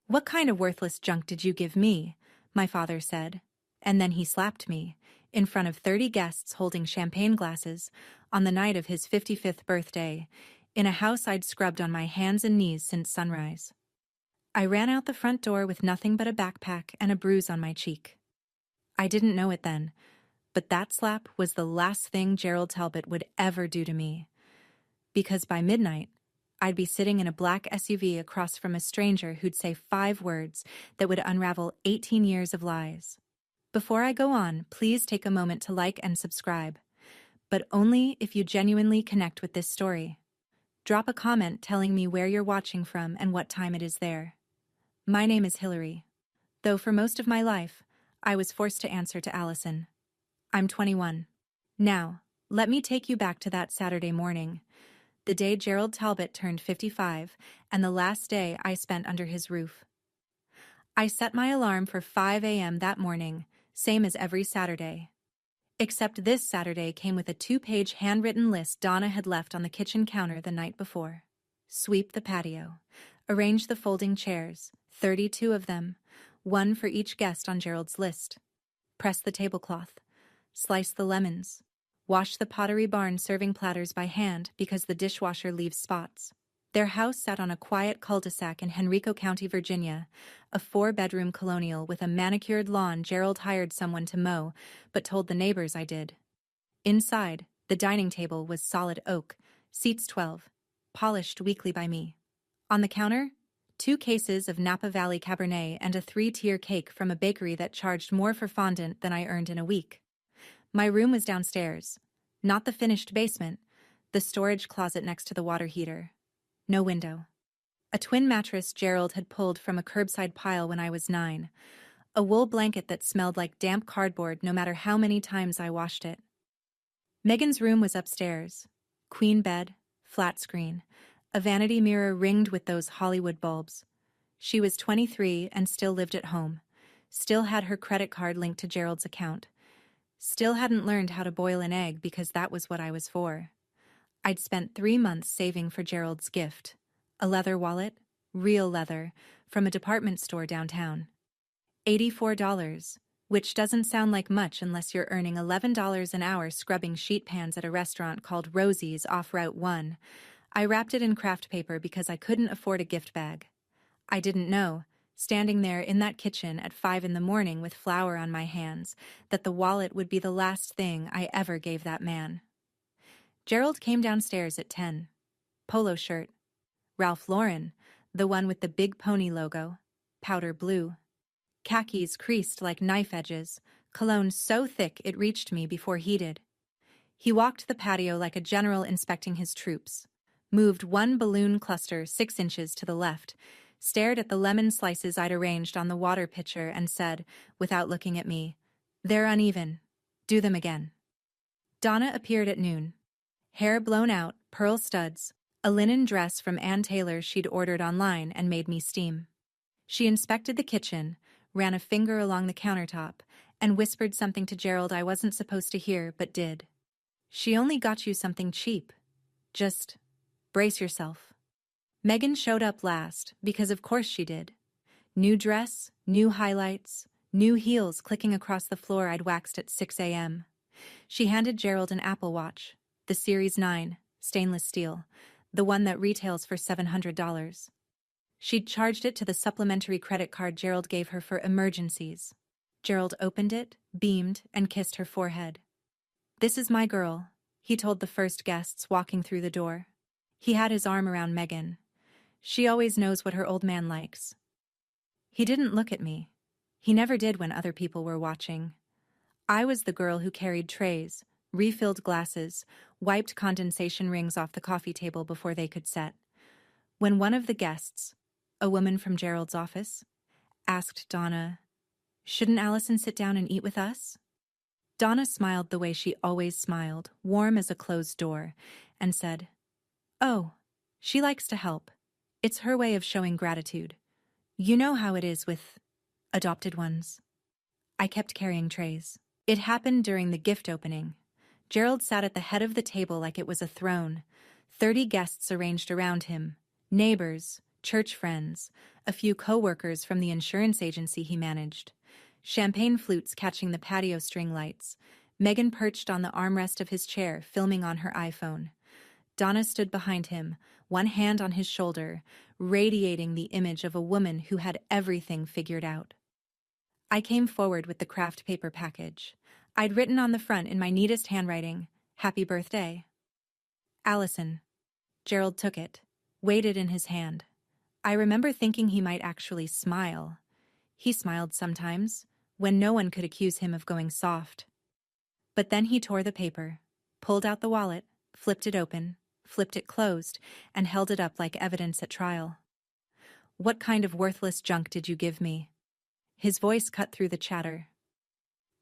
"What kind of worthless junk did you give me?" my father said. And then he slapped me, in front of 30 guests holding champagne glasses, on the night of his 55th birthday, in a house I'd scrubbed on my hands and knees since sunrise. I ran out the front door with nothing but a backpack and a bruise on my cheek. I didn't know it then, but that slap was the last thing Gerald Talbot would ever do to me. Because by midnight, I'd be sitting in a black SUV across from a stranger who'd say 5 words that would unravel 18 years of lies. Before I go on, please take a moment to like and subscribe, but only if you genuinely connect with this story. Drop a comment telling me where you're watching from and what time it is there. My name is Hillary, though for most of my life, I was forced to answer to Allison. I'm 21. Now, let me take you back to that Saturday morning, the day Gerald Talbot turned 55, and the last day I spent under his roof. I set my alarm for 5 a.m. that morning, same as every Saturday. Except this Saturday came with a 2-page handwritten list Donna had left on the kitchen counter the night before. Sweep the patio. Arrange the folding chairs, 32 of them, one for each guest on Gerald's list. Press the tablecloth. Slice the lemons. Wash the Pottery Barn serving platters by hand because the dishwasher leaves spots. Their house sat on a quiet cul-de-sac in Henrico County, Virginia, a 4-bedroom colonial with a manicured lawn Gerald hired someone to mow, but told the neighbors I did. Inside, the dining table was solid oak, seats 12, polished weekly by me. On the counter, 2 cases of Napa Valley Cabernet and a 3-tier cake from a bakery that charged more for fondant than I earned in a week. My room was downstairs, not the finished basement, the storage closet next to the water heater. No window. A twin mattress Gerald had pulled from a curbside pile when I was 9. A wool blanket that smelled like damp cardboard no matter how many times I washed it. Megan's room was upstairs. Queen bed, flat screen, a vanity mirror ringed with those Hollywood bulbs. She was 23 and still lived at home. Still had her credit card linked to Gerald's account. Still hadn't learned how to boil an egg because that was what I was for. I'd spent 3 months saving for Gerald's gift. A leather wallet, real leather, from a department store downtown. $84, which doesn't sound like much unless you're earning $11 an hour scrubbing sheet pans at a restaurant called Rosie's off Route 1. I wrapped it in craft paper because I couldn't afford a gift bag. I didn't know, standing there in that kitchen at 5 in the morning with flour on my hands, that the wallet would be the last thing I ever gave that man. Gerald came downstairs at 10. Polo shirt. Ralph Lauren, the one with the big pony logo. Powder blue. Khakis creased like knife edges, cologne so thick it reached me before he did. He walked the patio like a general inspecting his troops. Moved one balloon cluster 6 inches to the left, stared at the lemon slices I'd arranged on the water pitcher and said, without looking at me, "They're uneven. Do them again." Donna appeared at noon. Hair blown out, pearl studs, a linen dress from Ann Taylor she'd ordered online and made me steam. She inspected the kitchen, ran a finger along the countertop, and whispered something to Gerald I wasn't supposed to hear but did. "She only got you something cheap. Just brace yourself." Megan showed up last, because of course she did. New dress, new highlights, new heels clicking across the floor I'd waxed at 6 a.m. She handed Gerald an Apple Watch, the Series 9, stainless steel, the one that retails for $700. She'd charged it to the supplementary credit card Gerald gave her for emergencies. Gerald opened it, beamed, and kissed her forehead. "This is my girl," he told the first guests walking through the door. He had his arm around Megan. "She always knows what her old man likes." He didn't look at me. He never did when other people were watching. I was the girl who carried trays, refilled glasses, wiped condensation rings off the coffee table before they could set. When one of the guests, a woman from Gerald's office, asked Donna, "Shouldn't Allison sit down and eat with us?" Donna smiled the way she always smiled, warm as a closed door, and said, "Oh, she likes to help. It's her way of showing gratitude. You know how it is with adopted ones." I kept carrying trays. It happened during the gift opening. Gerald sat at the head of the table like it was a throne. 30 guests arranged around him. Neighbors, church friends, a few co-workers from the insurance agency he managed, champagne flutes catching the patio string lights, Megan perched on the armrest of his chair, filming on her iPhone. Donna stood behind him, one hand on his shoulder, radiating the image of a woman who had everything figured out. I came forward with the craft paper package. I'd written on the front in my neatest handwriting, "Happy birthday." Allison. Gerald took it, weighed it in his hand. I remember thinking he might actually smile. He smiled sometimes, when no one could accuse him of going soft. But then he tore the paper, pulled out the wallet, flipped it open, flipped it closed, and held it up like evidence at trial. "What kind of worthless junk did you give me?" His voice cut through the chatter.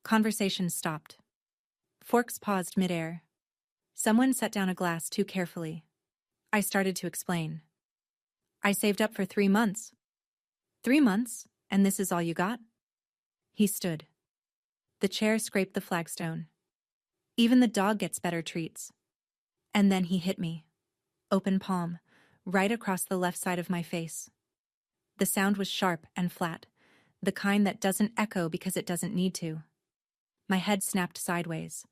Conversation stopped. Forks paused midair. Someone set down a glass too carefully. I started to explain. "I saved up for 3 months." 3 months? And this is all you got?" He stood. The chair scraped the flagstone. "Even the dog gets better treats." And then he hit me. Open palm, right across the left side of my face. The sound was sharp and flat, the kind that doesn't echo because it doesn't need to. My head snapped sideways.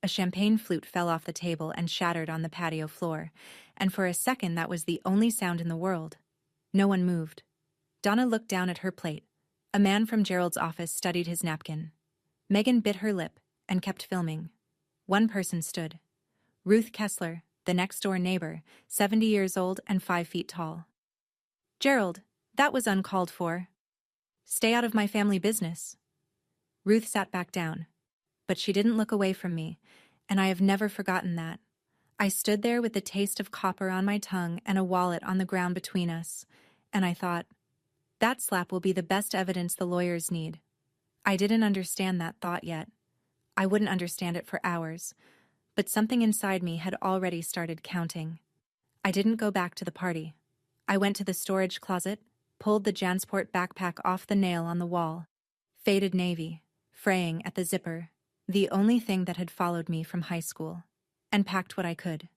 A champagne flute fell off the table and shattered on the patio floor, and for a second that was the only sound in the world. No one moved. Donna looked down at her plate. A man from Gerald's office studied his napkin. Megan bit her lip and kept filming. One person stood. Ruth Kessler, the next-door neighbor, 70 years old and 5 feet tall. "Gerald, that was uncalled for. Stay out of my family business." Ruth sat back down, but she didn't look away from me, and I have never forgotten that. I stood there with the taste of copper on my tongue and a wallet on the ground between us, and I thought, that slap will be the best evidence the lawyers need. I didn't understand that thought yet. I wouldn't understand it for hours, but something inside me had already started counting. I didn't go back to the party. I went to the storage closet, pulled the Jansport backpack off the nail on the wall. Faded navy, fraying at the zipper, the only thing that had followed me from high school, and packed what I could.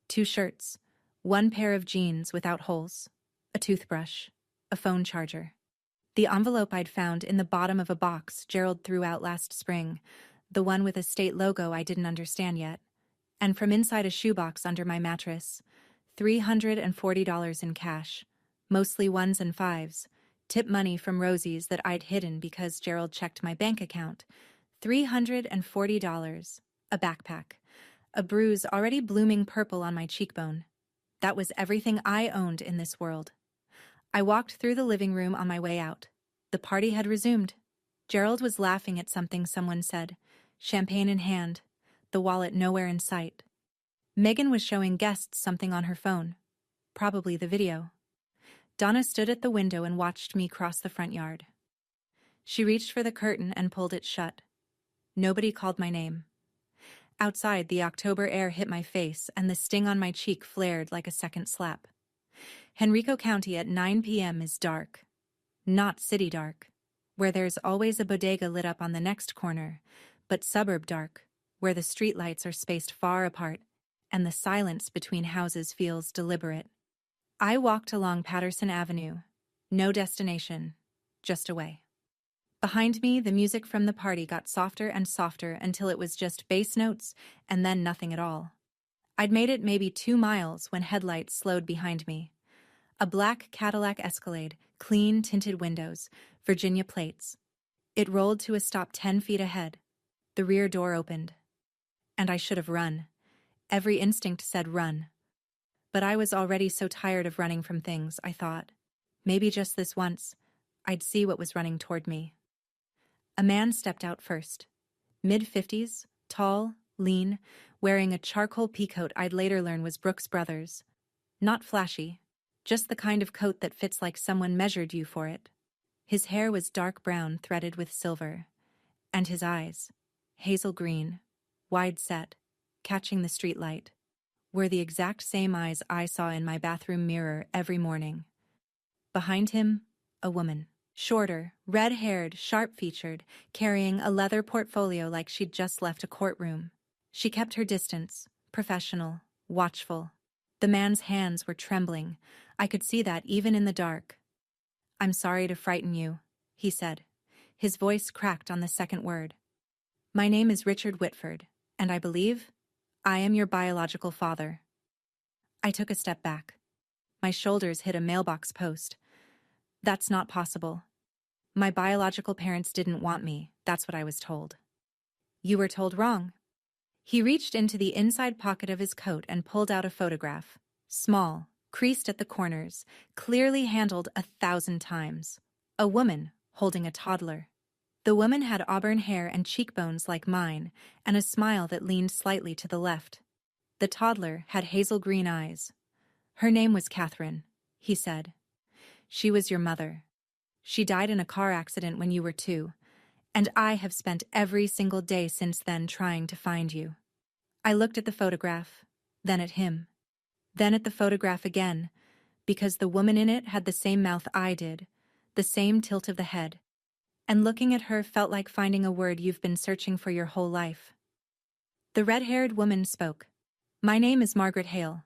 2 shirts, 1 pair of jeans without holes, a toothbrush, a phone charger. The envelope I'd found in the bottom of a box Gerald threw out last spring, the one with a state logo I didn't understand yet, and from inside a shoebox under my mattress, $340 in cash, mostly 1s and 5s, tip money from Rosie's that I'd hidden because Gerald checked my bank account, $340, a backpack, a bruise already blooming purple on my cheekbone. That was everything I owned in this world. I walked through the living room on my way out. The party had resumed. Gerald was laughing at something someone said, champagne in hand, the wallet nowhere in sight. Megan was showing guests something on her phone, probably the video. Donna stood at the window and watched me cross the front yard. She reached for the curtain and pulled it shut. Nobody called my name. Outside, the October air hit my face and the sting on my cheek flared like a second slap. Henrico County at 9 p.m. is dark. Not city dark, where there's always a bodega lit up on the next corner, but suburb dark, where the streetlights are spaced far apart and the silence between houses feels deliberate. I walked along Patterson Avenue. No destination, just a way. Behind me, the music from the party got softer and softer until it was just bass notes and then nothing at all. I'd made it maybe 2 miles when headlights slowed behind me. A black Cadillac Escalade, clean tinted windows, Virginia plates. It rolled to a stop 10 feet ahead. The rear door opened. And I should have run. Every instinct said run. But I was already so tired of running from things, I thought. Maybe just this once, I'd see what was running toward me. A man stepped out first. Mid-50s, tall, lean, wearing a charcoal peacoat I'd later learn was Brooks Brothers. Not flashy, just the kind of coat that fits like someone measured you for it. His hair was dark brown threaded with silver. And his eyes, hazel green, wide set, catching the street light, were the exact same eyes I saw in my bathroom mirror every morning. Behind him, a woman. Shorter, red-haired, sharp-featured, carrying a leather portfolio like she'd just left a courtroom. She kept her distance, professional, watchful. The man's hands were trembling. I could see that even in the dark. I'm sorry to frighten you, he said. His voice cracked on the second word. My name is Richard Whitford, and I believe I am your biological father. I took a step back. My shoulders hit a mailbox post. That's not possible. My biological parents didn't want me, that's what I was told. You were told wrong. He reached into the inside pocket of his coat and pulled out a photograph. Small, creased at the corners, clearly handled 1,000 times. A woman holding a toddler. The woman had auburn hair and cheekbones like mine, and a smile that leaned slightly to the left. The toddler had hazel green eyes. Her name was Catherine, he said. She was your mother. She died in a car accident when you were 2, and I have spent every single day since then trying to find you. I looked at the photograph, then at him, then at the photograph again, because the woman in it had the same mouth I did, the same tilt of the head, and looking at her felt like finding a word you've been searching for your whole life. The red-haired woman spoke. My name is Margaret Hale.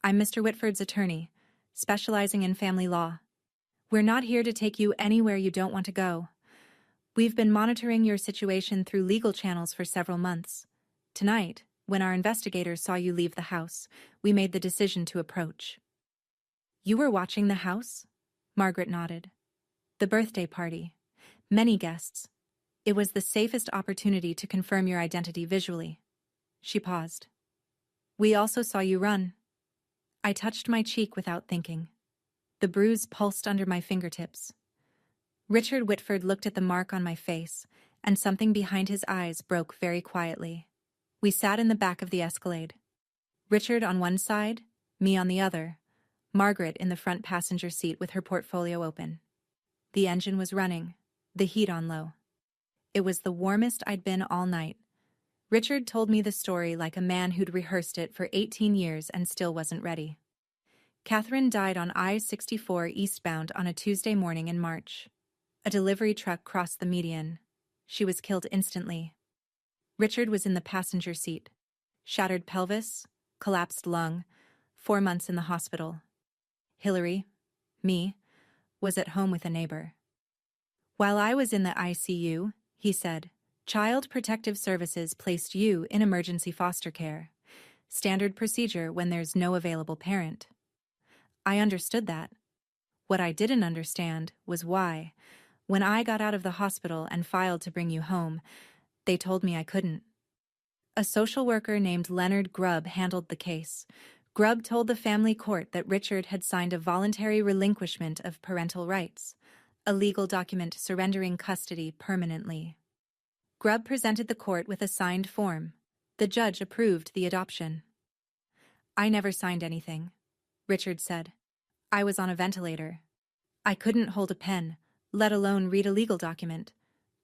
I'm Mr. Whitford's attorney, specializing in family law. We're not here to take you anywhere you don't want to go. We've been monitoring your situation through legal channels for several months. Tonight, when our investigators saw you leave the house, we made the decision to approach. You were watching the house? Margaret nodded. The birthday party. Many guests. It was the safest opportunity to confirm your identity visually. She paused. We also saw you run. I touched my cheek without thinking. The bruise pulsed under my fingertips. Richard Whitford looked at the mark on my face, and something behind his eyes broke very quietly. We sat in the back of the Escalade. Richard on one side, me on the other, Margaret in the front passenger seat with her portfolio open. The engine was running, the heat on low. It was the warmest I'd been all night. Richard told me the story like a man who'd rehearsed it for 18 years and still wasn't ready. Catherine died on I-64 eastbound on a Tuesday morning in March. A delivery truck crossed the median. She was killed instantly. Richard was in the passenger seat. Shattered pelvis, collapsed lung, 4 months in the hospital. Hillary, me, was at home with a neighbor. While I was in the ICU, he said, Child Protective Services placed you in emergency foster care. Standard procedure when there's no available parent. I understood that. What I didn't understand was why, when I got out of the hospital and filed to bring you home, they told me I couldn't. A social worker named Leonard Grubb handled the case. Grubb told the family court that Richard had signed a voluntary relinquishment of parental rights, a legal document surrendering custody permanently. Grubb presented the court with a signed form. The judge approved the adoption. I never signed anything, Richard said. I was on a ventilator. I couldn't hold a pen, let alone read a legal document,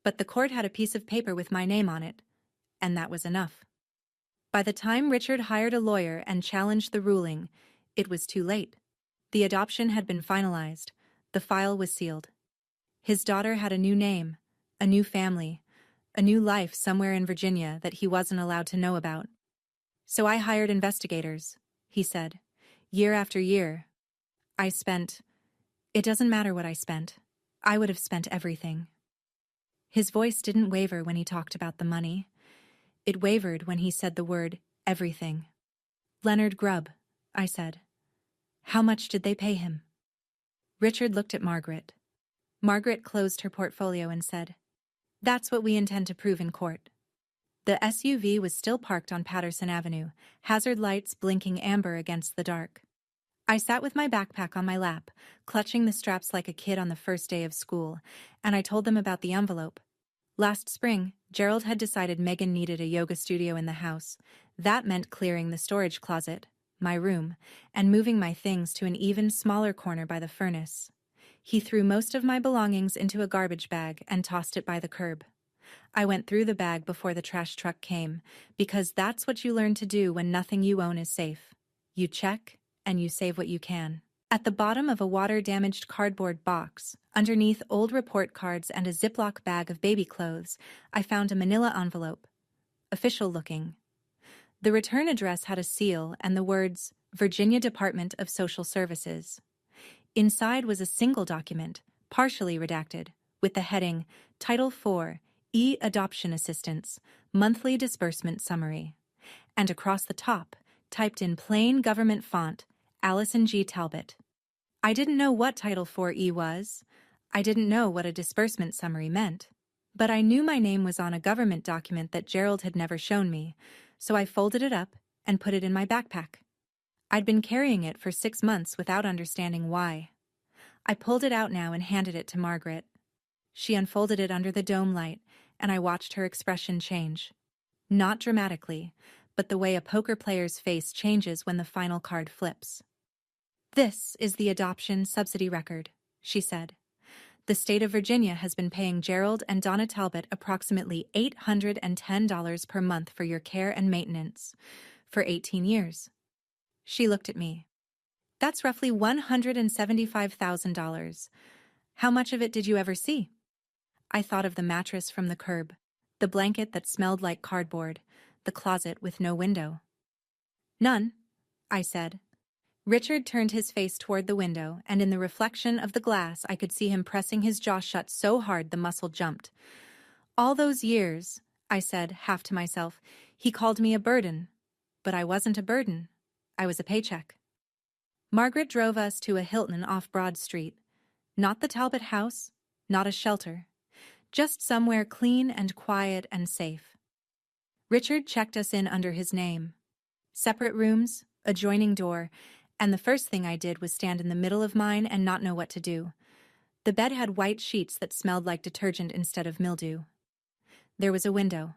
but the court had a piece of paper with my name on it, and that was enough. By the time Richard hired a lawyer and challenged the ruling, it was too late. The adoption had been finalized. The file was sealed. His daughter had a new name, a new family, a new life somewhere in Virginia that he wasn't allowed to know about. So I hired investigators, he said. Year after year. It doesn't matter what I spent. I would have spent everything. His voice didn't waver when he talked about the money. It wavered when he said the word, everything. Leonard Grubb, I said. How much did they pay him? Richard looked at Margaret. Margaret closed her portfolio and said, That's what we intend to prove in court. The SUV was still parked on Patterson Avenue, hazard lights blinking amber against the dark. I sat with my backpack on my lap, clutching the straps like a kid on the first day of school, and I told them about the envelope. Last spring, Gerald had decided Megan needed a yoga studio in the house. That meant clearing the storage closet, my room, and moving my things to an even smaller corner by the furnace. He threw most of my belongings into a garbage bag and tossed it by the curb. I went through the bag before the trash truck came, because that's what you learn to do when nothing you own is safe. You check, and you save what you can. At the bottom of a water-damaged cardboard box, underneath old report cards and a Ziploc bag of baby clothes, I found a manila envelope. Official-looking. The return address had a seal and the words, Virginia Department of Social Services. Inside was a single document, partially redacted, with the heading, Title 4, E-Adoption Assistance, Monthly Disbursement Summary. And across the top, typed in plain government font, Allison G. Talbot. I didn't know what Title 4E was. I didn't know what a disbursement summary meant. But I knew my name was on a government document that Gerald had never shown me, so I folded it up and put it in my backpack. I'd been carrying it for 6 months without understanding why. I pulled it out now and handed it to Margaret. She unfolded it under the dome light, and I watched her expression change. Not dramatically, but the way a poker player's face changes when the final card flips. "This is the adoption subsidy record," she said. "The state of Virginia has been paying Gerald and Donna Talbot approximately $810 per month for your care and maintenance for 18 years. She looked at me. "That's roughly $175,000. How much of it did you ever see?" I thought of the mattress from the curb, the blanket that smelled like cardboard, the closet with no window. "None," I said. Richard turned his face toward the window, and in the reflection of the glass I could see him pressing his jaw shut so hard the muscle jumped. "All those years," I said, half to myself, "he called me a burden. But I wasn't a burden. I was a paycheck." Margaret drove us to a Hilton off Broad Street. Not the Talbot house, not a shelter. Just somewhere clean and quiet and safe. Richard checked us in under his name. Separate rooms, adjoining door, and the first thing I did was stand in the middle of mine and not know what to do. The bed had white sheets that smelled like detergent instead of mildew. There was a window.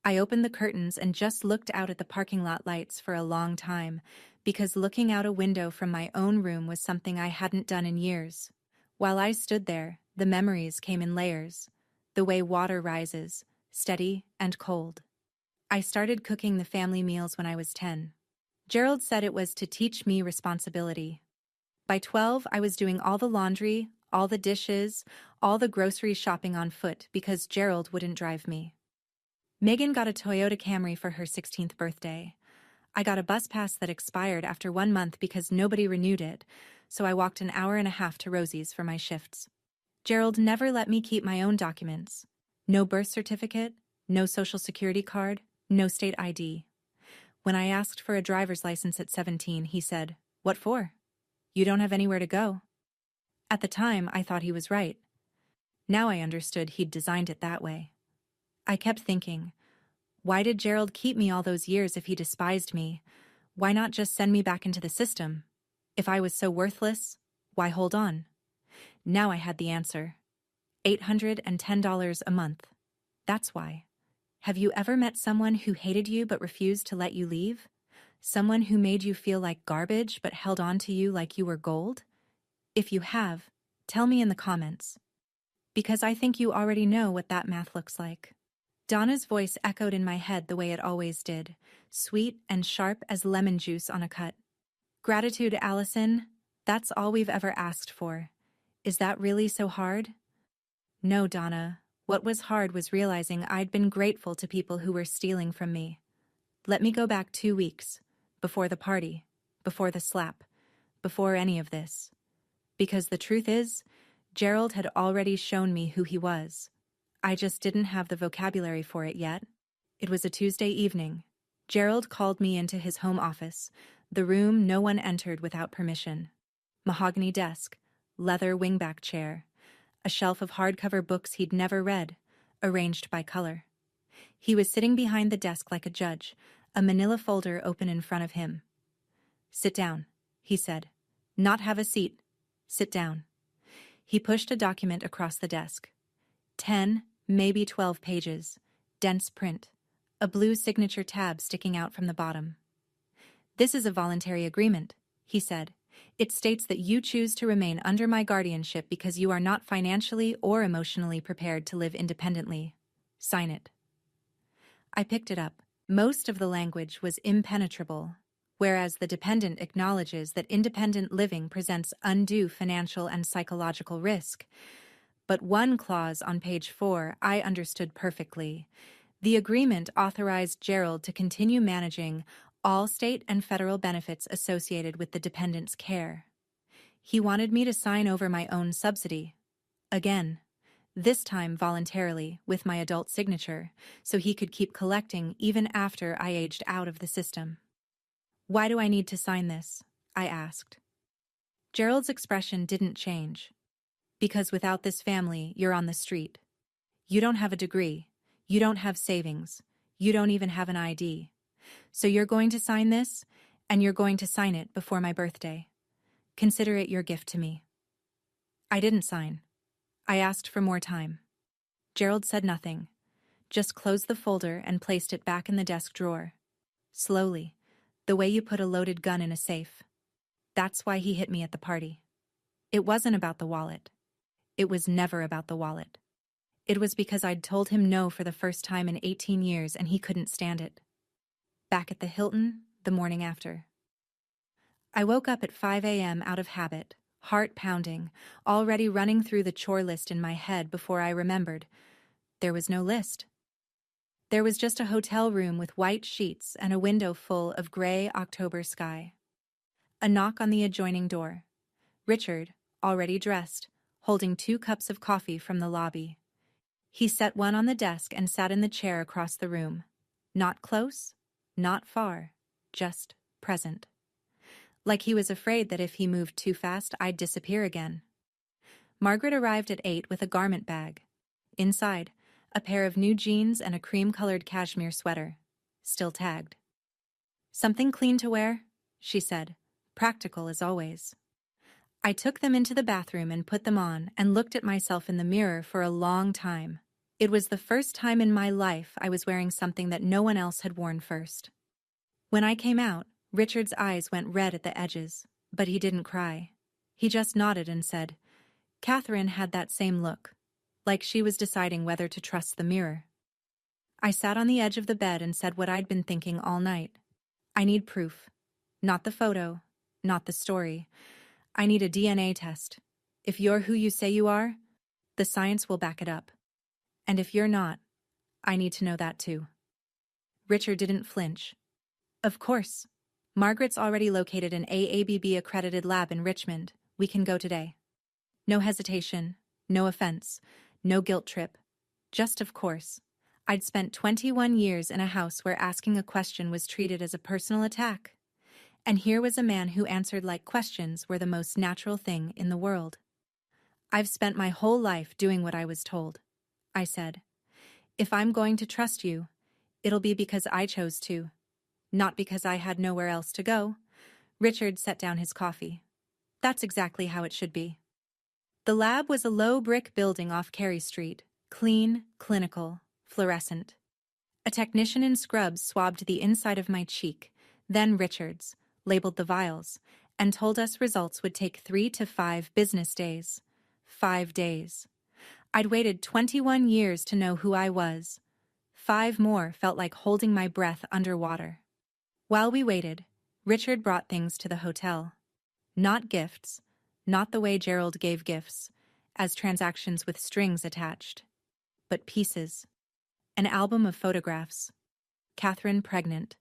I opened the curtains and just looked out at the parking lot lights for a long time, because looking out a window from my own room was something I hadn't done in years. While I stood there, the memories came in layers, the way water rises, steady and cold. I started cooking the family meals when I was 10. Gerald said it was to teach me responsibility. By 12, I was doing all the laundry, all the dishes, all the grocery shopping on foot because Gerald wouldn't drive me. Megan got a Toyota Camry for her 16th birthday. I got a bus pass that expired after 1 month because nobody renewed it, so I walked an hour and a half to Rosie's for my shifts. Gerald never let me keep my own documents. No birth certificate, no social security card, no state ID. When I asked for a driver's license at 17, he said, "What for? You don't have anywhere to go." At the time, I thought he was right. Now I understood he'd designed it that way. I kept thinking, why did Gerald keep me all those years if he despised me? Why not just send me back into the system? If I was so worthless, why hold on? Now I had the answer. $810 a month. That's why. Have you ever met someone who hated you but refused to let you leave? Someone who made you feel like garbage but held on to you like you were gold? If you have, tell me in the comments. Because I think you already know what that math looks like. Donna's voice echoed in my head the way it always did, sweet and sharp as lemon juice on a cut. "Gratitude, Allison. That's all we've ever asked for. Is that really so hard?" "No, Donna. What was hard was realizing I'd been grateful to people who were stealing from me. Let me go back 2 weeks, before the party, before the slap, before any of this. Because the truth is, Gerald had already shown me who he was. I just didn't have the vocabulary for it yet." It was a Tuesday evening. Gerald called me into his home office, the room no one entered without permission. Mahogany desk, leather wingback chair, a shelf of hardcover books he'd never read, arranged by color. He was sitting behind the desk like a judge, a manila folder open in front of him. "Sit down," he said. "Not have a seat. Sit down." He pushed a document across the desk. 10, maybe 12 pages, dense print, a blue signature tab sticking out from the bottom. "This is a voluntary agreement," he said. "It states that you choose to remain under my guardianship because you are not financially or emotionally prepared to live independently. Sign it." I picked it up. Most of the language was impenetrable, whereas the dependent acknowledges that independent living presents undue financial and psychological risk. But one clause on page 4 I understood perfectly. The agreement authorized Gerald to continue managing all state and federal benefits associated with the dependent's care. He wanted me to sign over my own subsidy. Again. This time voluntarily, with my adult signature, so he could keep collecting even after I aged out of the system. "Why do I need to sign this?" I asked. Gerald's expression didn't change. "Because without this family, you're on the street. You don't have a degree. You don't have savings. You don't even have an ID. So you're going to sign this, and you're going to sign it before my birthday. Consider it your gift to me." I didn't sign. I asked for more time. Gerald said nothing, just closed the folder and placed it back in the desk drawer. Slowly, the way you put a loaded gun in a safe. That's why he hit me at the party. It wasn't about the wallet. It was never about the wallet. It was because I'd told him no for the first time in 18 years and he couldn't stand it. Back at the Hilton, the morning after. I woke up at 5 a.m. out of habit, heart pounding, already running through the chore list in my head before I remembered. There was no list. There was just a hotel room with white sheets and a window full of gray October sky. A knock on the adjoining door. Richard, already dressed, holding 2 cups of coffee from the lobby. He set one on the desk and sat in the chair across the room. Not close, not far, just present. Like he was afraid that if he moved too fast, I'd disappear again. Margaret arrived at 8 with a garment bag. Inside, a pair of new jeans and a cream-colored cashmere sweater, still tagged. "Something clean to wear?" she said, practical as always. I took them into the bathroom and put them on and looked at myself in the mirror for a long time. It was the first time in my life I was wearing something that no one else had worn first. When I came out, Richard's eyes went red at the edges, but he didn't cry. He just nodded and said, "Catherine had that same look, like she was deciding whether to trust the mirror." I sat on the edge of the bed and said what I'd been thinking all night. I need proof. Not the photo, not the story. I need a DNA test. If you're who you say you are, the science will back it up. And if you're not, I need to know that too. Richard didn't flinch. "Of course. Margaret's already located an AABB-accredited lab in Richmond. We can go today." No hesitation, no offense, no guilt trip. Just of course. I'd spent 21 years in a house where asking a question was treated as a personal attack. And here was a man who answered like questions were the most natural thing in the world. "I've spent my whole life doing what I was told," I said. "If I'm going to trust you, it'll be because I chose to. Not because I had nowhere else to go." Richard set down his coffee. "That's exactly how it should be." The lab was a low brick building off Carey Street, clean, clinical, fluorescent. A technician in scrubs swabbed the inside of my cheek, then Richard's, labeled the vials, and told us results would take 3 to 5 business days. 5 days. I'd waited 21 years to know who I was. 5 more felt like holding my breath underwater. While we waited, Richard brought things to the hotel. Not gifts, not the way Gerald gave gifts, as transactions with strings attached, but pieces. An album of photographs. Catherine pregnant,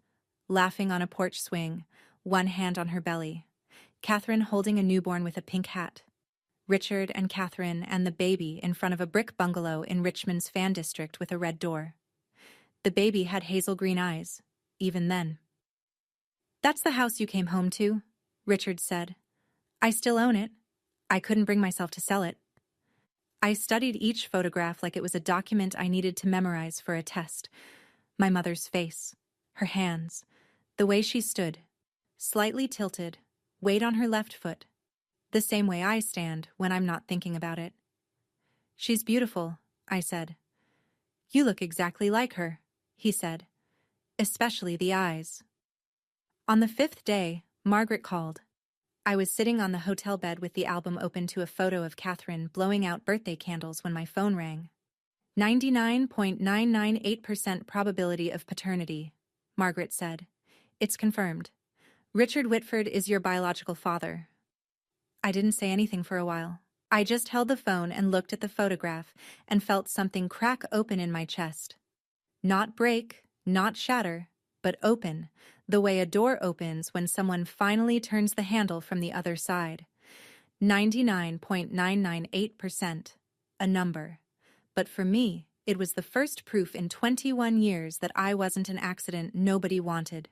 laughing on a porch swing, one hand on her belly. Catherine holding a newborn with a pink hat. Richard and Catherine and the baby in front of a brick bungalow in Richmond's fan district with a red door. The baby had hazel green eyes, even then. "That's the house you came home to," Richard said. "I still own it. I couldn't bring myself to sell it." I studied each photograph like it was a document I needed to memorize for a test. My mother's face, her hands, the way she stood, slightly tilted, weight on her left foot, the same way I stand when I'm not thinking about it. "She's beautiful," I said. "You look exactly like her," he said, "especially the eyes." On the 5th day, Margaret called. I was sitting on the hotel bed with the album open to a photo of Catherine blowing out birthday candles when my phone rang. 99.998% probability of paternity, Margaret said. "It's confirmed. Richard Whitford is your biological father." I didn't say anything for a while. I just held the phone and looked at the photograph and felt something crack open in my chest. Not break, not shatter, but open, the way a door opens when someone finally turns the handle from the other side. 99.998%. a number. But for me, it was the first proof in 21 years that I wasn't an accident nobody wanted.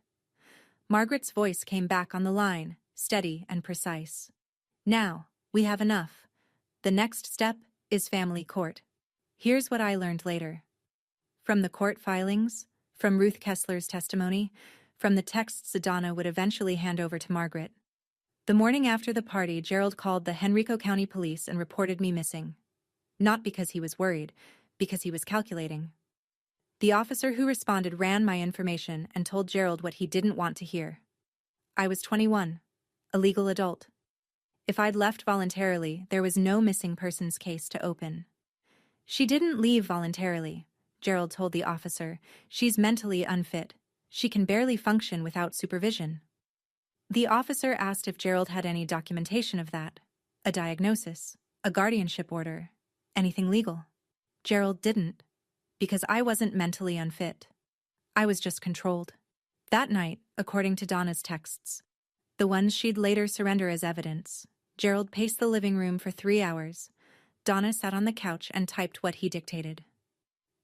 Margaret's voice came back on the line, steady and precise. Now, we have enough. The next step is family court. Here's what I learned later. From the court filings, from Ruth Kessler's testimony, from the texts Donna would eventually hand over to Margaret. The morning after the party, Gerald called the Henrico County Police and reported me missing. Not because he was worried, because he was calculating. The officer who responded ran my information and told Gerald what he didn't want to hear. I was 21, a legal adult. If I'd left voluntarily, there was no missing persons case to open. She didn't leave voluntarily, Gerald told the officer. She's mentally unfit. She can barely function without supervision. The officer asked if Gerald had any documentation of that, a diagnosis, a guardianship order, anything legal. Gerald didn't, because I wasn't mentally unfit. I was just controlled. That night, according to Donna's texts, the ones she'd later surrender as evidence, Gerald paced the living room for 3 hours. Donna sat on the couch and typed what he dictated.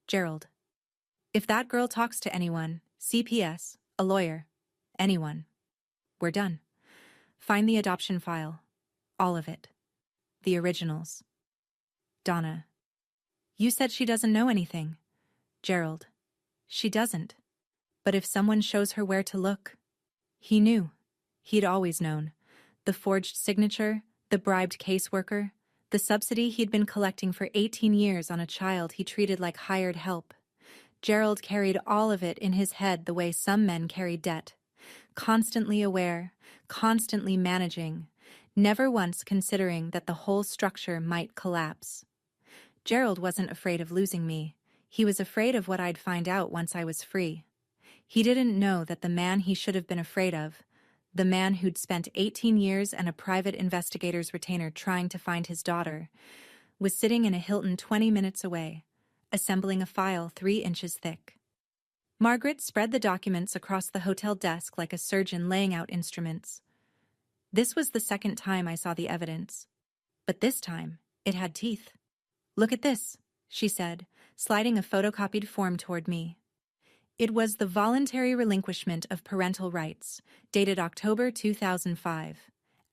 Gerald, if that girl talks to anyone, CPS, a lawyer, anyone, we're done. Find the adoption file. All of it. The originals. Donna, you said she doesn't know anything. Gerald, she doesn't. But if someone shows her where to look. He knew. He'd always known. The forged signature, the bribed caseworker, the subsidy he'd been collecting for 18 years on a child he treated like hired help. Gerald carried all of it in his head the way some men carry debt. Constantly aware, constantly managing, never once considering that the whole structure might collapse. Gerald wasn't afraid of losing me. He was afraid of what I'd find out once I was free. He didn't know that the man he should have been afraid of, the man who'd spent 18 years and a private investigator's retainer trying to find his daughter, was sitting in a Hilton 20 minutes away, assembling a file 3 inches thick. Margaret spread the documents across the hotel desk like a surgeon laying out instruments. This was the second time I saw the evidence. But this time, it had teeth. Look at this, she said, sliding a photocopied form toward me. It was the voluntary relinquishment of parental rights, dated October 2005.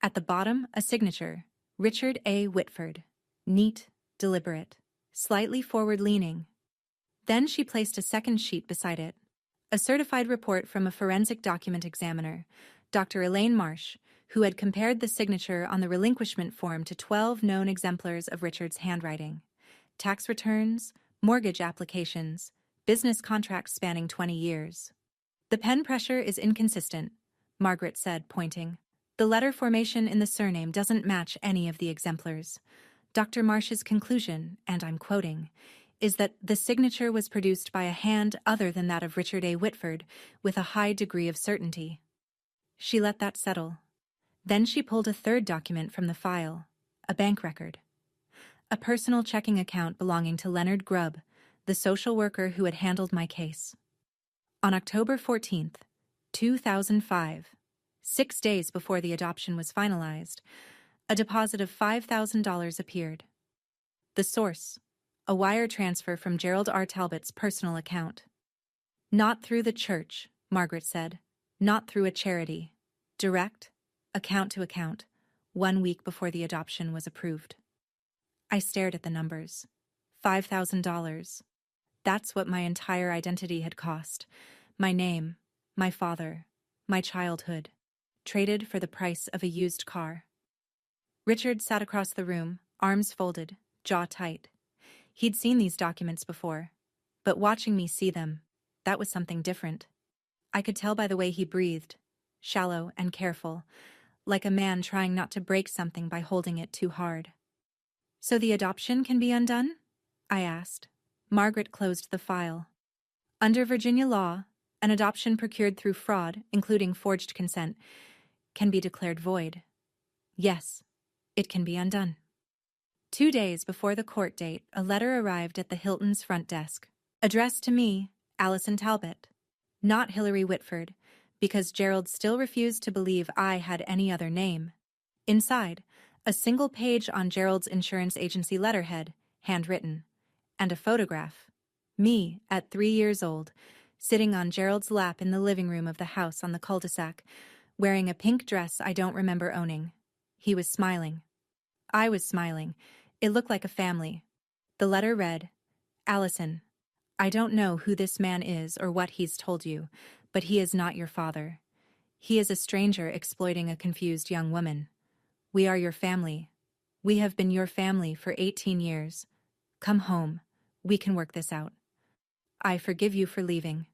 At the bottom, a signature, Richard A. Whitford. Neat, deliberate, slightly forward-leaning. Then she placed a second sheet beside it, a certified report from a forensic document examiner, Dr. Elaine Marsh, who had compared the signature on the relinquishment form to 12 known exemplars of Richard's handwriting. Tax returns, mortgage applications, business contracts spanning 20 years. The pen pressure is inconsistent, Margaret said, pointing. The letter formation in the surname doesn't match any of the exemplars. Dr. Marsh's conclusion, and I'm quoting, is that the signature was produced by a hand other than that of Richard A. Whitford with a high degree of certainty. She let that settle. Then she pulled a third document from the file, a bank record. A personal checking account belonging to Leonard Grubb, the social worker who had handled my case. On October 14th, 2005, 6 days before the adoption was finalized, a deposit of $5,000 appeared. The source, a wire transfer from Gerald R. Talbot's personal account. Not through the church, Margaret said. Not through a charity. Direct, account to account, 1 week before the adoption was approved. I stared at the numbers. $5,000. That's what my entire identity had cost. My name, my father, my childhood, traded for the price of a used car. Richard sat across the room, arms folded, jaw tight. He'd seen these documents before, but watching me see them, that was something different. I could tell by the way he breathed, shallow and careful, like a man trying not to break something by holding it too hard. So the adoption can be undone? I asked. Margaret closed the file. Under Virginia law, an adoption procured through fraud, including forged consent, can be declared void. Yes, it can be undone. 2 days before the court date, a letter arrived at the Hilton's front desk, addressed to me, Allison Talbot, not Hillary Whitford, because Gerald still refused to believe I had any other name. Inside, a single page on Gerald's insurance agency letterhead, handwritten, and a photograph. Me, at 3 years old, sitting on Gerald's lap in the living room of the house on the cul-de-sac, wearing a pink dress I don't remember owning. He was smiling. I was smiling. It looked like a family. The letter read, "Allison, I don't know who this man is or what he's told you, but he is not your father. He is a stranger exploiting a confused young woman. We are your family. We have been your family for 18 years. Come home. We can work this out. I forgive you for leaving."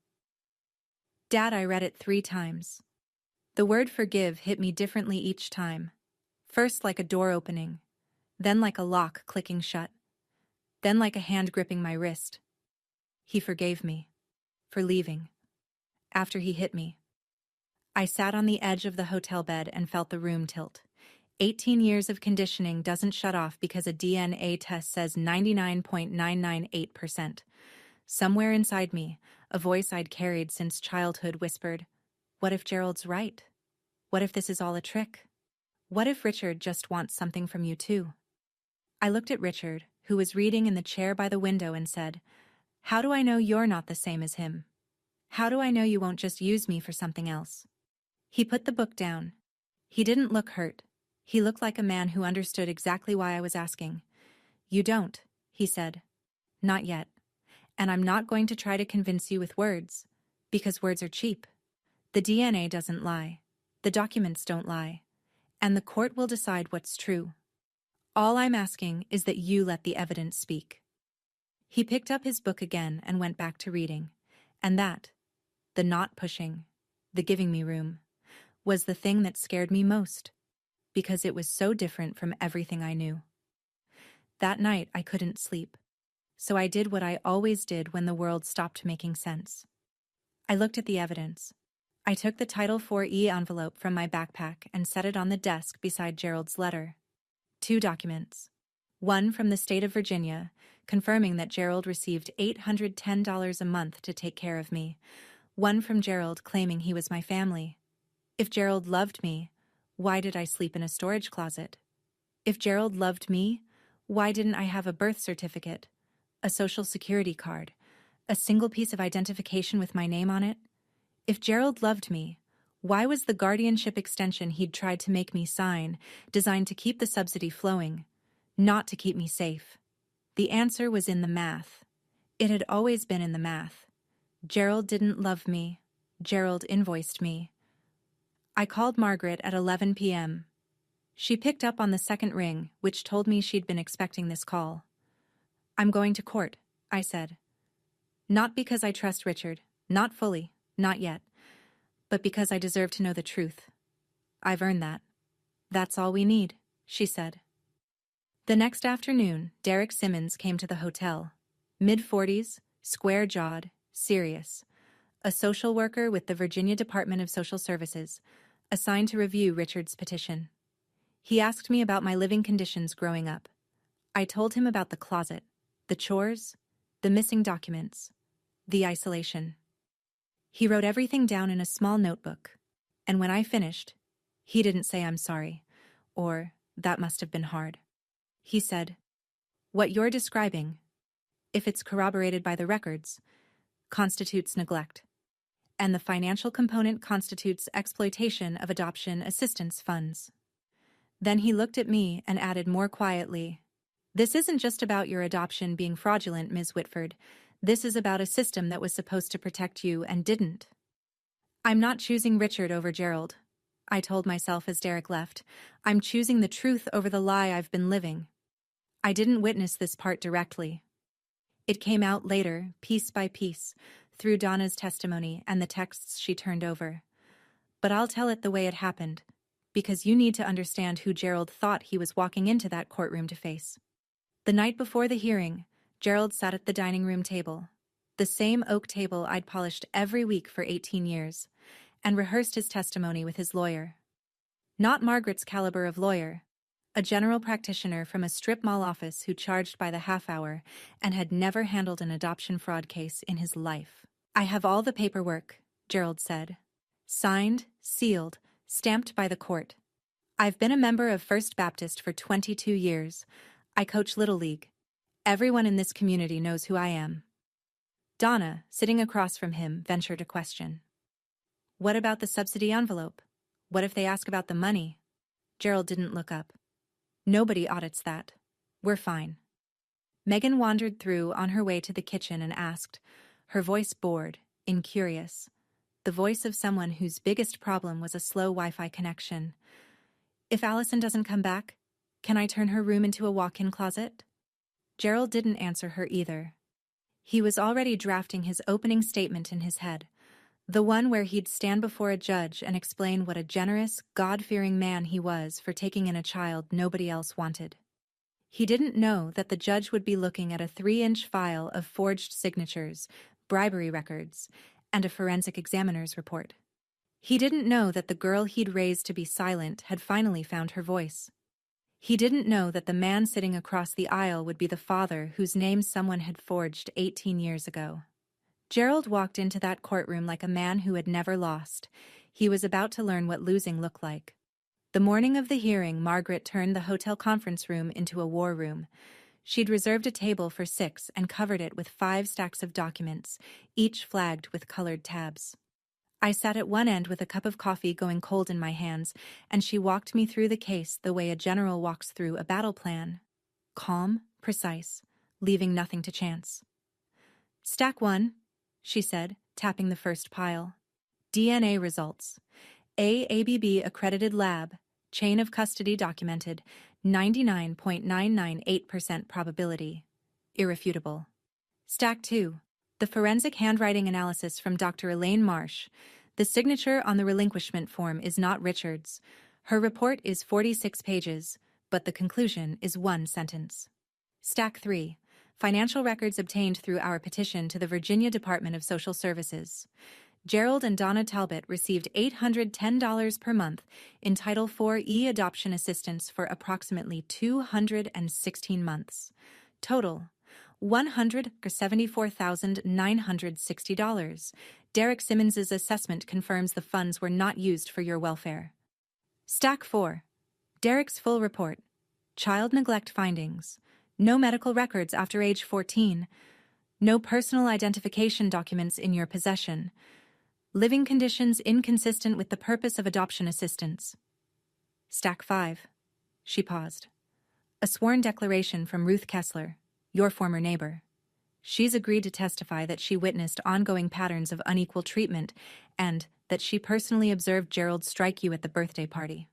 Dad, I read it 3 times. The word forgive hit me differently each time. First like a door opening, then like a lock clicking shut, then like a hand gripping my wrist. He forgave me. For leaving. After he hit me. I sat on the edge of the hotel bed and felt the room tilt. 18 years of conditioning doesn't shut off because a DNA test says 99.998%. Somewhere inside me, a voice I'd carried since childhood whispered, "What if Gerald's right? What if this is all a trick? What if Richard just wants something from you too?" I looked at Richard, who was reading in the chair by the window, and said, "How do I know you're not the same as him? How do I know you won't just use me for something else?" He put the book down. He didn't look hurt. He looked like a man who understood exactly why I was asking. "You don't," he said. "Not yet. And I'm not going to try to convince you with words, because words are cheap. The DNA doesn't lie. The documents don't lie. And the court will decide what's true. All I'm asking is that you let the evidence speak." He picked up his book again and went back to reading. And that, the not pushing, the giving me room, was the thing that scared me most, because it was so different from everything I knew. That night I couldn't sleep, so I did what I always did when the world stopped making sense. I looked at the evidence. I took the Title IV envelope from my backpack and set it on the desk beside Gerald's letter. 2 documents. One from the state of Virginia, confirming that Gerald received $810 a month to take care of me. One from Gerald claiming he was my family. If Gerald loved me, why did I sleep in a storage closet? If Gerald loved me, why didn't I have a birth certificate, a social security card, a single piece of identification with my name on it? If Gerald loved me, why was the guardianship extension he'd tried to make me sign designed to keep the subsidy flowing, not to keep me safe? The answer was in the math. It had always been in the math. Gerald didn't love me. Gerald invoiced me. I called Margaret at 11 p.m. She picked up on the second ring, which told me she'd been expecting this call. "I'm going to court," I said. "Not because I trust Richard, not fully, not yet, but because I deserve to know the truth. I've earned that. That's all we need," she said. The next afternoon, Derek Simmons came to the hotel. Mid-40s, square-jawed, serious. A social worker with the Virginia Department of Social Services, assigned to review Richard's petition. He asked me about my living conditions growing up. I told him about the closet, the chores, the missing documents, the isolation. He wrote everything down in a small notebook, and when I finished, he didn't say "I'm sorry," or "that must have been hard." He said, "What you're describing, if it's corroborated by the records, constitutes neglect, and the financial component constitutes exploitation of adoption assistance funds." Then he looked at me and added more quietly, "This isn't just about your adoption being fraudulent, Ms. Whitford. This is about a system that was supposed to protect you and didn't." "I'm not choosing Richard over Gerald," I told myself as Derek left. "I'm choosing the truth over the lie I've been living." I didn't witness this part directly. It came out later, piece by piece, through Donna's testimony and the texts she turned over. But I'll tell it the way it happened, because you need to understand who Gerald thought he was walking into that courtroom to face. The night before the hearing, Gerald sat at the dining room table, the same oak table I'd polished every week for 18 years, and rehearsed his testimony with his lawyer. Not Margaret's caliber of lawyer, a general practitioner from a strip mall office who charged by the half hour and had never handled an adoption fraud case in his life. "I have all the paperwork," Gerald said. "Signed, sealed, stamped by the court. I've been a member of First Baptist for 22 years. I coach Little League. Everyone in this community knows who I am. Donna, sitting across from him, ventured a question. What about the subsidy envelope? What if they ask about the money? Gerald didn't look up. Nobody audits that. We're fine. Megan wandered through on her way to the kitchen and asked, her voice bored, incurious, the voice of someone whose biggest problem was a slow Wi-Fi connection. If Allison doesn't come back, can I turn her room into a walk-in closet? Gerald didn't answer her either. He was already drafting his opening statement in his head, the one where he'd stand before a judge and explain what a generous, God-fearing man he was for taking in a child nobody else wanted. He didn't know that the judge would be looking at a 3-inch file of forged signatures, bribery records, and a forensic examiner's report. He didn't know that the girl he'd raised to be silent had finally found her voice. He didn't know that the man sitting across the aisle would be the father whose name someone had forged 18 years ago. Gerald walked into that courtroom like a man who had never lost. He was about to learn what losing looked like. The morning of the hearing, Margaret turned the hotel conference room into a war room. She'd reserved a table for 6 and covered it with 5 stacks of documents, each flagged with colored tabs. I sat at one end with a cup of coffee going cold in my hands, and she walked me through the case the way a general walks through a battle plan. Calm, precise, leaving nothing to chance. Stack 1, she said, tapping the first pile. DNA results. AABB accredited lab, chain of custody documented, 99.998% probability. Irrefutable. Stack 2. The forensic handwriting analysis from Dr. Elaine Marsh. The signature on the relinquishment form is not Richard's. Her report is 46 pages, but the conclusion is 1 sentence. Stack 3. Financial records obtained through our petition to the Virginia Department of Social Services. Gerald and Donna Talbot received $810 per month in Title IV adoption assistance for approximately 216 months. Total, $174,960. Derek Simmons's assessment confirms the funds were not used for your welfare. Stack 4. Derek's full report. Child neglect findings. No medical records after age 14. No personal identification documents in your possession. Living conditions inconsistent with the purpose of adoption assistance. Stack 5. She paused. A sworn declaration from Ruth Kessler, your former neighbor. She's agreed to testify that she witnessed ongoing patterns of unequal treatment and that she personally observed Gerald strike you at the birthday party.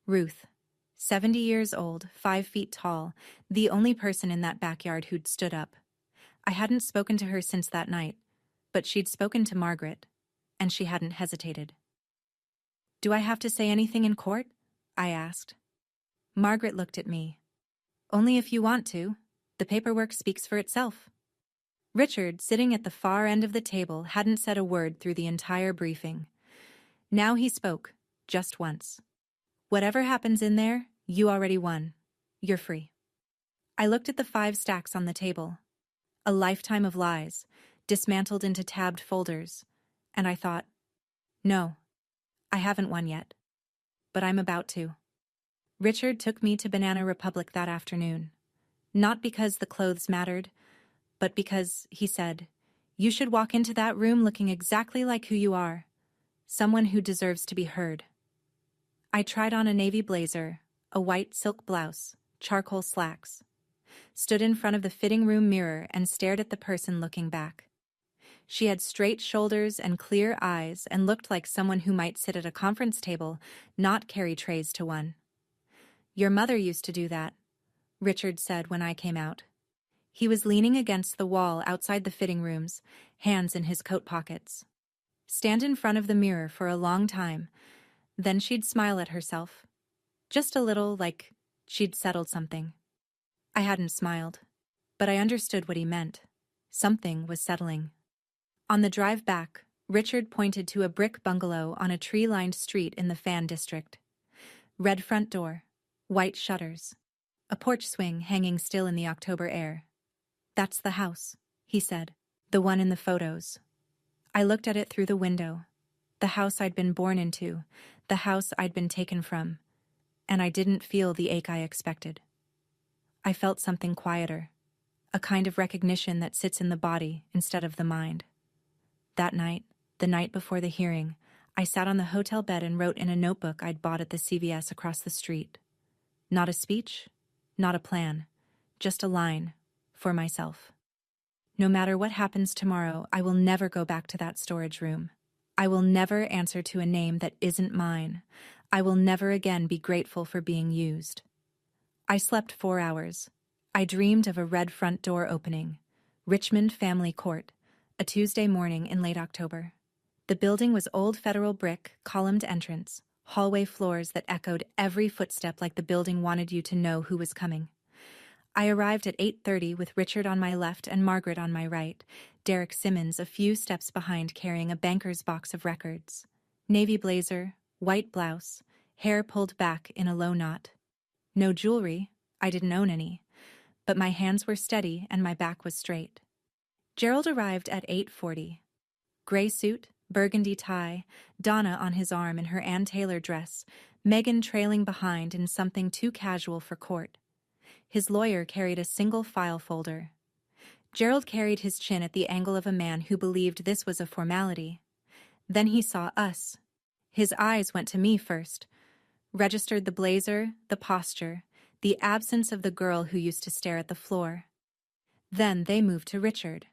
Ruth, 70 years old, 5 feet tall, the only person in that backyard who'd stood up. I hadn't spoken to her since that night, but she'd spoken to Margaret, and she hadn't hesitated. Do I have to say anything in court? I asked. Margaret looked at me. Only if you want to. The paperwork speaks for itself. Richard, sitting at the far end of the table, hadn't said a word through the entire briefing. Now he spoke, just once. Whatever happens in there, you already won. You're free. I looked at the 5 stacks on the table. A lifetime of lies, dismantled into tabbed folders, and I thought, no, I haven't won yet. But I'm about to. Richard took me to Banana Republic that afternoon. Not because the clothes mattered, but because, he said, you should walk into that room looking exactly like who you are, someone who deserves to be heard. I tried on a navy blazer, a white silk blouse, charcoal slacks, stood in front of the fitting room mirror and stared at the person looking back. She had straight shoulders and clear eyes and looked like someone who might sit at a conference table, not carry trays to one. Your mother used to do that, Richard said when I came out. He was leaning against the wall outside the fitting rooms, hands in his coat pockets. Stand in front of the mirror for a long time, then she'd smile at herself. Just a little, like she'd settled something. I hadn't smiled, but I understood what he meant. Something was settling. On the drive back, Richard pointed to a brick bungalow on a tree-lined street in the Fan District. Red front door, white shutters, a porch swing hanging still in the October air. That's the house, he said, the one in the photos. I looked at it through the window, the house I'd been born into, the house I'd been taken from, and I didn't feel the ache I expected. I felt something quieter, a kind of recognition that sits in the body instead of the mind. That night, the night before the hearing, I sat on the hotel bed and wrote in a notebook I'd bought at the CVS across the street. Not a speech, not a plan, just a line, for myself. No matter what happens tomorrow, I will never go back to that storage room. I will never answer to a name that isn't mine. I will never again be grateful for being used. I slept 4 hours. I dreamed of a red front door opening. Richmond Family Court, a Tuesday morning in late October. The building was old federal brick, columned entrance, hallway floors that echoed every footstep like the building wanted you to know who was coming. I arrived at 8:30 with Richard on my left and Margaret on my right, Derek Simmons a few steps behind carrying a banker's box of records. Navy blazer, white blouse, hair pulled back in a low knot. No jewelry, I didn't own any, but my hands were steady and my back was straight. Gerald arrived at 8:40. Gray suit, burgundy tie, Donna on his arm in her Ann Taylor dress, Megan trailing behind in something too casual for court. His lawyer carried a single file folder. Gerald carried his chin at the angle of a man who believed this was a formality. Then he saw us. His eyes went to me first, registered the blazer, the posture, the absence of the girl who used to stare at the floor. Then they moved to Richard.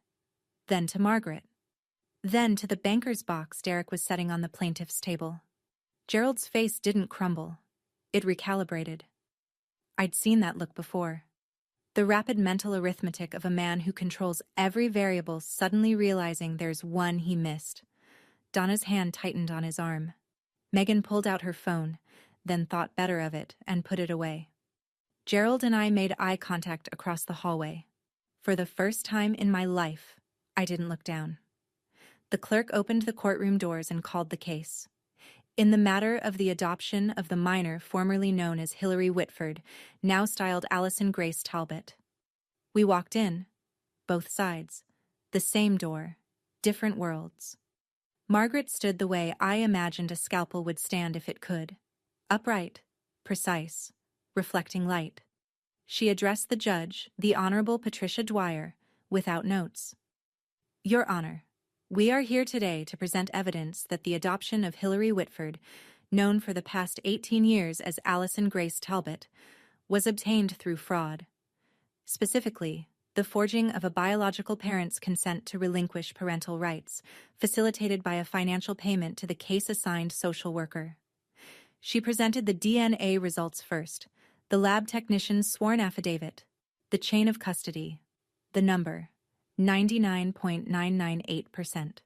Then to Margaret. Then to the banker's box Derek was setting on the plaintiff's table. Gerald's face didn't crumble. It recalibrated. I'd seen that look before. The rapid mental arithmetic of a man who controls every variable suddenly realizing there's one he missed. Donna's hand tightened on his arm. Megan pulled out her phone, then thought better of it and put it away. Gerald and I made eye contact across the hallway. For the first time in my life, I didn't look down. The clerk opened the courtroom doors and called the case. In the matter of the adoption of the minor formerly known as Hillary Whitford, now styled Allison Grace Talbot. We walked in, both sides, the same door, different worlds. Margaret stood the way I imagined a scalpel would stand if it could, upright, precise, reflecting light. She addressed the judge, the Honorable Patricia Dwyer, without notes. Your Honor, we are here today to present evidence that the adoption of Hillary Whitford, known for the past 18 years as Allison Grace Talbot, was obtained through fraud. Specifically, the forging of a biological parent's consent to relinquish parental rights, facilitated by a financial payment to the case-assigned social worker. She presented the DNA results first, the lab technician's sworn affidavit, the chain of custody, the number, 99.998%.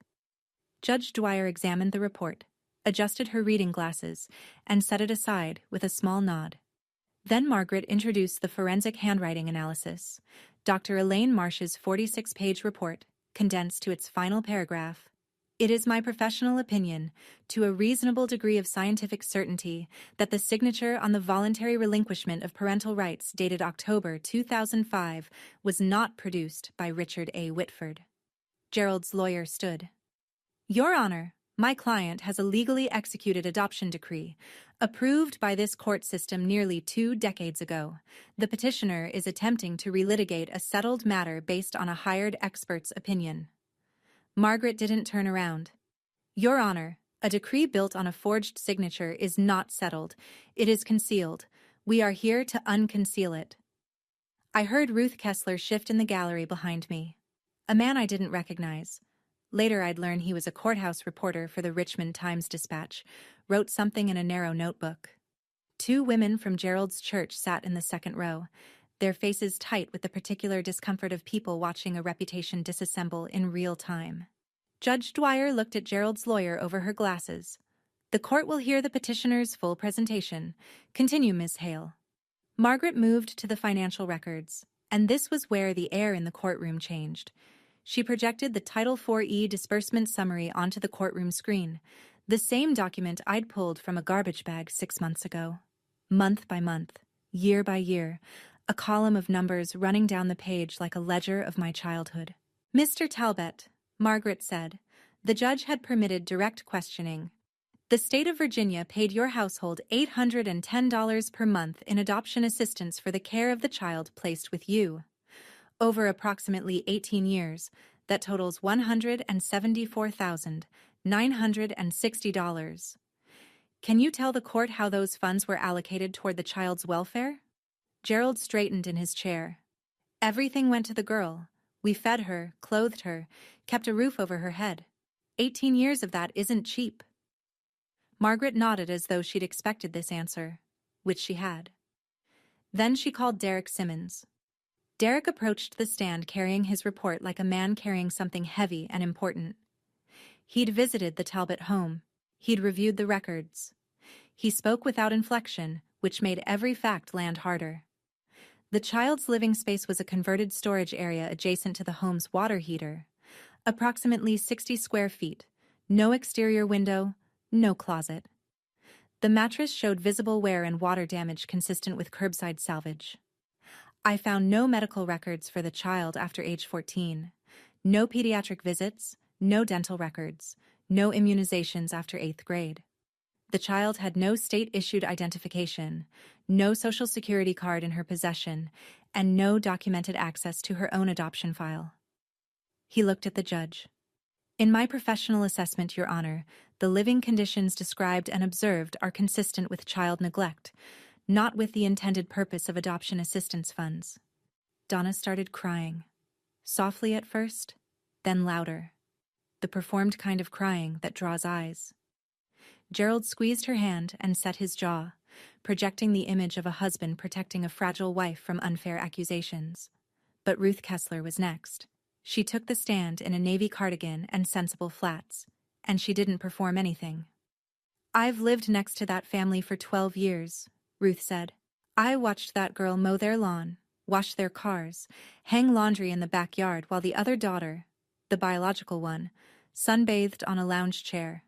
Judge Dwyer examined the report, adjusted her reading glasses, and set it aside with a small nod. Then Margaret introduced the forensic handwriting analysis, Dr. Elaine Marsh's 46-page report, condensed to its final paragraph. It is my professional opinion, to a reasonable degree of scientific certainty, that the signature on the voluntary relinquishment of parental rights dated October 2005 was not produced by Richard A. Whitford. Gerald's lawyer stood. Your Honor, my client has a legally executed adoption decree, approved by this court system nearly 2 decades ago. The petitioner is attempting to relitigate a settled matter based on a hired expert's opinion. Margaret didn't turn around. Your Honor, a decree built on a forged signature is not settled. It is concealed. We are here to unconceal it. I heard Ruth Kessler shift in the gallery behind me. A man I didn't recognize. Later I'd learn he was a courthouse reporter for the Richmond Times-Dispatch, wrote something in a narrow notebook. 2 women from Gerald's church sat in the second row, their faces tight with the particular discomfort of people watching a reputation disassemble in real time. Judge Dwyer looked at Gerald's lawyer over her glasses. The court will hear the petitioner's full presentation. Continue, Ms. Hale. Margaret moved to the financial records, and this was where the air in the courtroom changed. She projected the Title IV-E disbursement summary onto the courtroom screen, the same document I'd pulled from a garbage bag 6 months ago. Month by month, year by year, a column of numbers running down the page like a ledger of my childhood. Mr. Talbot, Margaret said, the judge had permitted direct questioning. The state of Virginia paid your household $810 per month in adoption assistance for the care of the child placed with you. over approximately 18 years, that totals $174,960. Can you tell the court how those funds were allocated toward the child's welfare? Gerald straightened in his chair. Everything went to the girl. We fed her, clothed her, kept a roof over her head. 18 years of that isn't cheap. Margaret nodded as though she'd expected this answer, which she had. Then she called Derek Simmons. Derek approached the stand carrying his report like a man carrying something heavy and important. He'd visited the Talbot home. He'd reviewed the records. He spoke without inflection, which made every fact land harder. The child's living space was a converted storage area adjacent to the home's water heater. Approximately 60 square feet. No exterior window, no closet. The mattress showed visible wear and water damage consistent with curbside salvage. I found no medical records for the child after age 14. No pediatric visits, no dental records, no immunizations after 8th grade. The child had no state-issued identification, no social security card in her possession, and no documented access to her own adoption file. He looked at the judge. In my professional assessment, Your Honor, the living conditions described and observed are consistent with child neglect, not with the intended purpose of adoption assistance funds. Donna started crying. Softly at first, then louder. The performed kind of crying that draws eyes. Gerald squeezed her hand and set his jaw, projecting the image of a husband protecting a fragile wife from unfair accusations. But Ruth Kessler was next. She took the stand in a navy cardigan and sensible flats, and she didn't perform anything. I've lived next to that family for 12 years, Ruth said. I watched that girl mow their lawn, wash their cars, hang laundry in the backyard while the other daughter, the biological one, sunbathed on a lounge chair.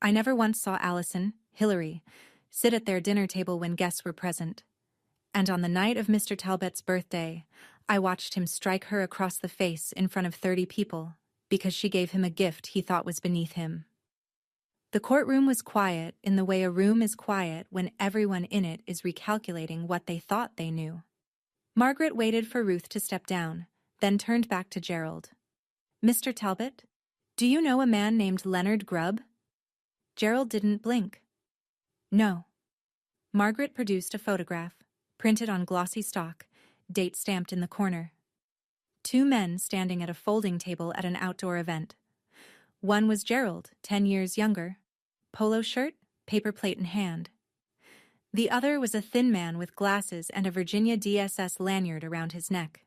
I never once saw Allison, Hillary, sit at their dinner table when guests were present. And on the night of Mr. Talbot's birthday, I watched him strike her across the face in front of 30 people because she gave him a gift he thought was beneath him. The courtroom was quiet in the way a room is quiet when everyone in it is recalculating what they thought they knew. Margaret waited for Ruth to step down, then turned back to Gerald. Mr. Talbot, do you know a man named Leonard Grubb? Gerald didn't blink. No. Margaret produced a photograph, printed on glossy stock, date stamped in the corner. 2 men standing at a folding table at an outdoor event. One was Gerald, 10 years younger. Polo shirt, paper plate in hand. The other was a thin man with glasses and a Virginia DSS lanyard around his neck.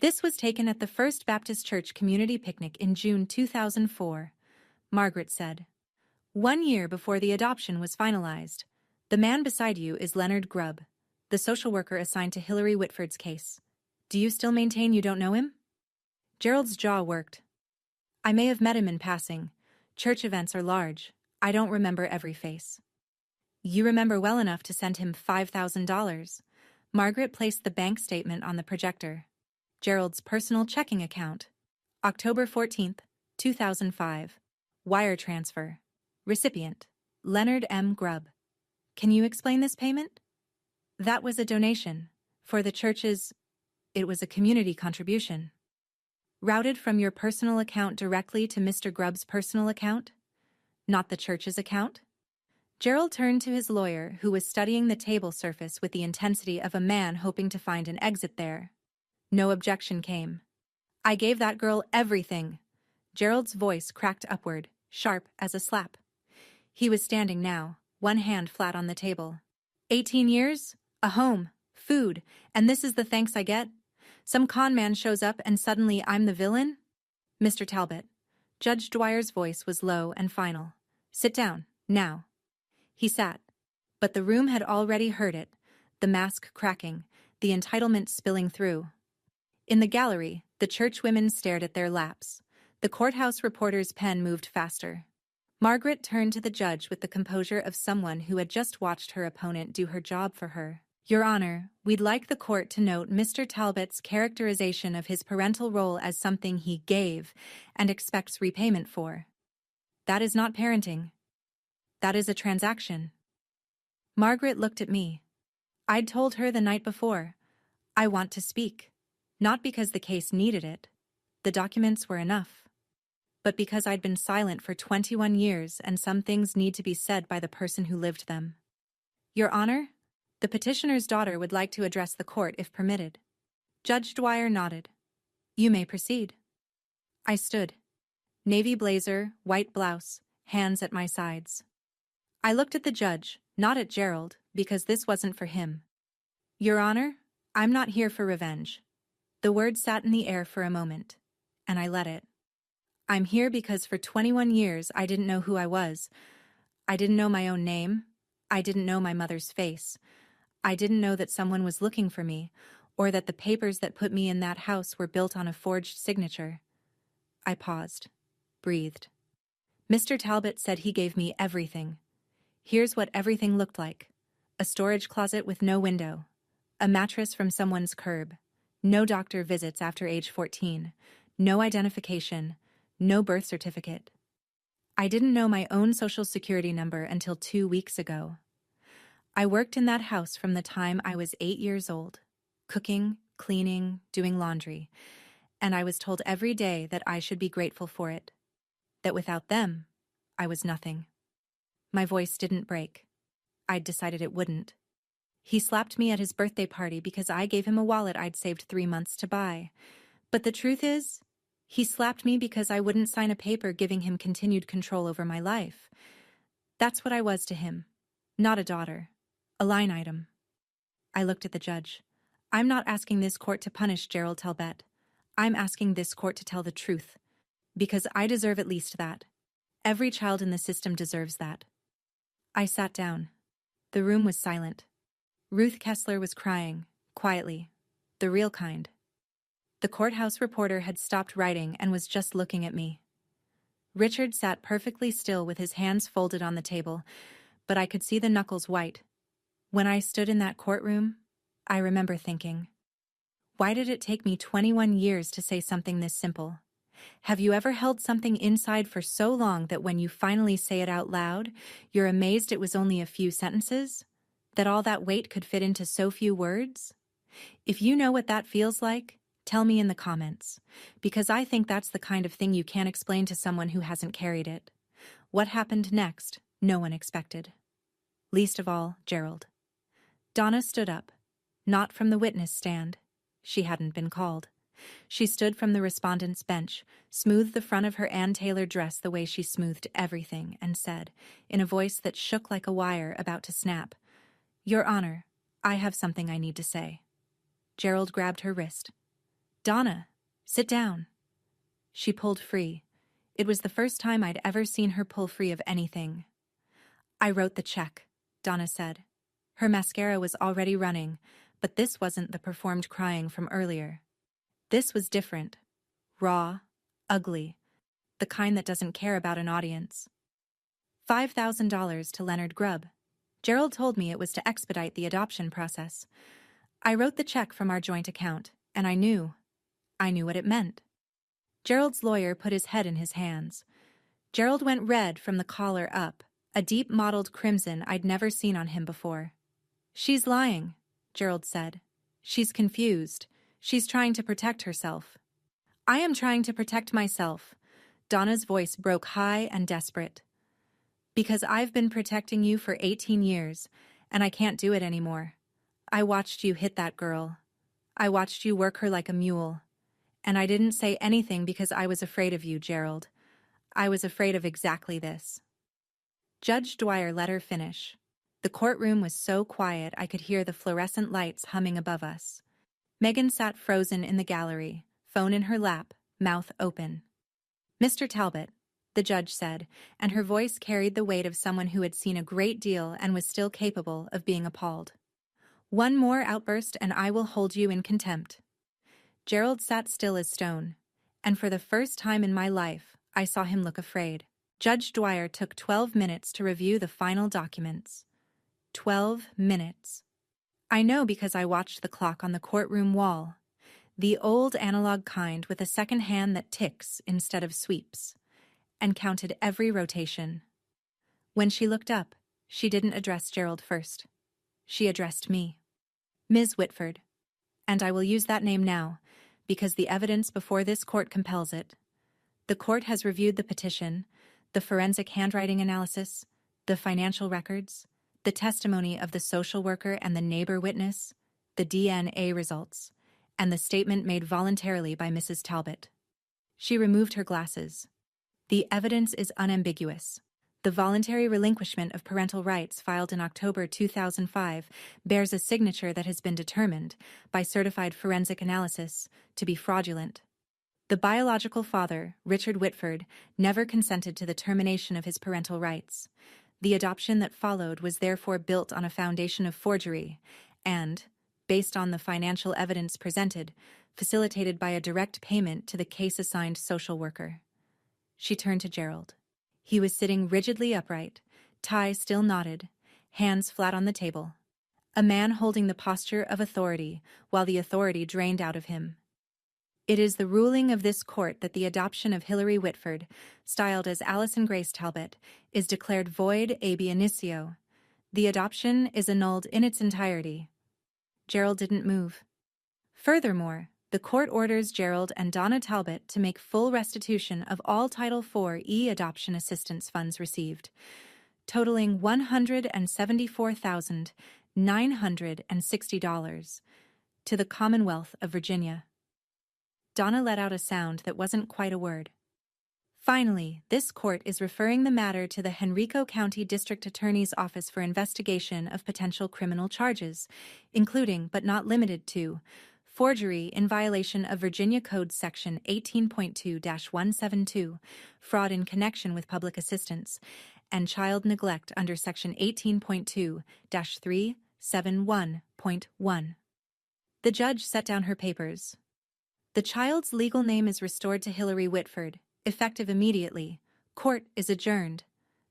This was taken at the First Baptist Church community picnic in June 2004, Margaret said. 1 year before the adoption was finalized. The man beside you is Leonard Grubb, the social worker assigned to Hillary Whitford's case. Do you still maintain you don't know him? Gerald's jaw worked. I may have met him in passing. Church events are large. I don't remember every face. You remember well enough to send him $5,000. Margaret placed the bank statement on the projector. Gerald's personal checking account. October 14th, 2005. Wire transfer. Recipient, Leonard M. Grubb. Can you explain this payment? That was a donation. For the church's... It was a community contribution. Routed from your personal account directly to Mr. Grubb's personal account? Not the church's account? Gerald turned to his lawyer, who was studying the table surface with the intensity of a man hoping to find an exit there. No objection came. I gave that girl everything. Gerald's voice cracked upward, sharp as a slap. He was standing now, one hand flat on the table. 18 years, a home, food, and this is the thanks I get? Some con man shows up and suddenly I'm the villain? Mr. Talbot. Judge Dwyer's voice was low and final. Sit down, now. He sat, but the room had already heard it, the mask cracking, the entitlement spilling through. In the gallery, the church women stared at their laps. The courthouse reporter's pen moved faster. Margaret turned to the judge with the composure of someone who had just watched her opponent do her job for her. Your Honor, we'd like the court to note Mr. Talbot's characterization of his parental role as something he gave and expects repayment for. That is not parenting. That is a transaction. Margaret looked at me. I'd told her the night before, I want to speak. Not because the case needed it. The documents were enough. But because I'd been silent for 21 years and some things need to be said by the person who lived them. Your Honor, the petitioner's daughter would like to address the court if permitted. Judge Dwyer nodded. You may proceed. I stood. Navy blazer, white blouse, hands at my sides. I looked at the judge, not at Gerald, because this wasn't for him. Your Honor, I'm not here for revenge. The word sat in the air for a moment, and I let it. I'm here because for 21 years I didn't know who I was. I didn't know my own name. I didn't know my mother's face. I didn't know that someone was looking for me, or that the papers that put me in that house were built on a forged signature. I paused, breathed. Mr. Talbot said he gave me everything. Here's what everything looked like. A storage closet with no window. A mattress from someone's curb. No doctor visits after age 14. No identification. No birth certificate. I didn't know my own social security number until 2 weeks ago. I worked in that house from the time I was 8 years old, cooking, cleaning, doing laundry, and I was told every day that I should be grateful for it, that without them, I was nothing. My voice didn't break. I'd decided it wouldn't. He slapped me at his birthday party because I gave him a wallet I'd saved 3 months to buy. But the truth is, he slapped me because I wouldn't sign a paper giving him continued control over my life. That's what I was to him. Not a daughter. A line item. I looked at the judge. I'm not asking this court to punish Gerald Talbot. I'm asking this court to tell the truth. Because I deserve at least that. Every child in the system deserves that. I sat down. The room was silent. Ruth Kessler was crying, quietly. The real kind. The courthouse reporter had stopped writing and was just looking at me. Richard sat perfectly still with his hands folded on the table, but I could see the knuckles white. When I stood in that courtroom, I remember thinking, why did it take me 21 years to say something this simple? Have you ever held something inside for so long that when you finally say it out loud, you're amazed it was only a few sentences? That all that weight could fit into so few words? If you know what that feels like, tell me in the comments, because I think that's the kind of thing you can't explain to someone who hasn't carried it. What happened next, no one expected. Least of all, Gerald. Donna stood up, not from the witness stand. She hadn't been called. She stood from the respondent's bench, smoothed the front of her Ann Taylor dress the way she smoothed everything, and said, in a voice that shook like a wire about to snap, Your Honor, I have something I need to say. Gerald grabbed her wrist. Donna, sit down. She pulled free. It was the first time I'd ever seen her pull free of anything. I wrote the check, Donna said. Her mascara was already running, but this wasn't the performed crying from earlier. This was different. Raw, ugly, the kind that doesn't care about an audience. $5,000 to Leonard Grubb. Gerald told me it was to expedite the adoption process. I wrote the check from our joint account, and I knew what it meant. Gerald's lawyer put his head in his hands. Gerald went red from the collar up, a deep mottled crimson I'd never seen on him before. She's lying, Gerald said. She's confused. She's trying to protect herself. I am trying to protect myself. Donna's voice broke high and desperate. Because I've been protecting you for 18 years, and I can't do it anymore. I watched you hit that girl. I watched you work her like a mule. And I didn't say anything because I was afraid of you, Gerald. I was afraid of exactly this. Judge Dwyer let her finish. The courtroom was so quiet I could hear the fluorescent lights humming above us. Megan sat frozen in the gallery, phone in her lap, mouth open. Mr. Talbot, the judge said, and her voice carried the weight of someone who had seen a great deal and was still capable of being appalled. One more outburst and I will hold you in contempt. Gerald sat still as stone, and for the first time in my life, I saw him look afraid. Judge Dwyer took 12 minutes to review the final documents. 12 minutes. I know because I watched the clock on the courtroom wall, the old analog kind with a second hand that ticks instead of sweeps, and counted every rotation. When she looked up, she didn't address Gerald first. She addressed me. Ms. Whitford. And I will use that name now, because the evidence before this court compels it. The court has reviewed the petition, the forensic handwriting analysis, the financial records, the testimony of the social worker and the neighbor witness, the DNA results, and the statement made voluntarily by Mrs. Talbot. She removed her glasses. The evidence is unambiguous. The voluntary relinquishment of parental rights filed in October 2005 bears a signature that has been determined, by certified forensic analysis, to be fraudulent. The biological father, Richard Whitford, never consented to the termination of his parental rights. The adoption that followed was therefore built on a foundation of forgery and, based on the financial evidence presented, facilitated by a direct payment to the case-assigned social worker. She turned to Gerald. He was sitting rigidly upright, tie still knotted, hands flat on the table. A man holding the posture of authority, while the authority drained out of him. It is the ruling of this court that the adoption of Hilary Whitford, styled as Alison Grace Talbot, is declared void ab initio. The adoption is annulled in its entirety. Gerald didn't move. Furthermore, the court orders Gerald and Donna Talbot to make full restitution of all Title IV adoption assistance funds received, totaling $174,960, to the Commonwealth of Virginia. Donna let out a sound that wasn't quite a word. Finally, this court is referring the matter to the Henrico County District Attorney's Office for investigation of potential criminal charges, including but not limited to forgery in violation of Virginia Code Section 18.2-172, fraud in connection with public assistance, and child neglect under Section 18.2-371.1. The judge set down her papers. The child's legal name is restored to Hilary Whitford, effective immediately. Court is adjourned.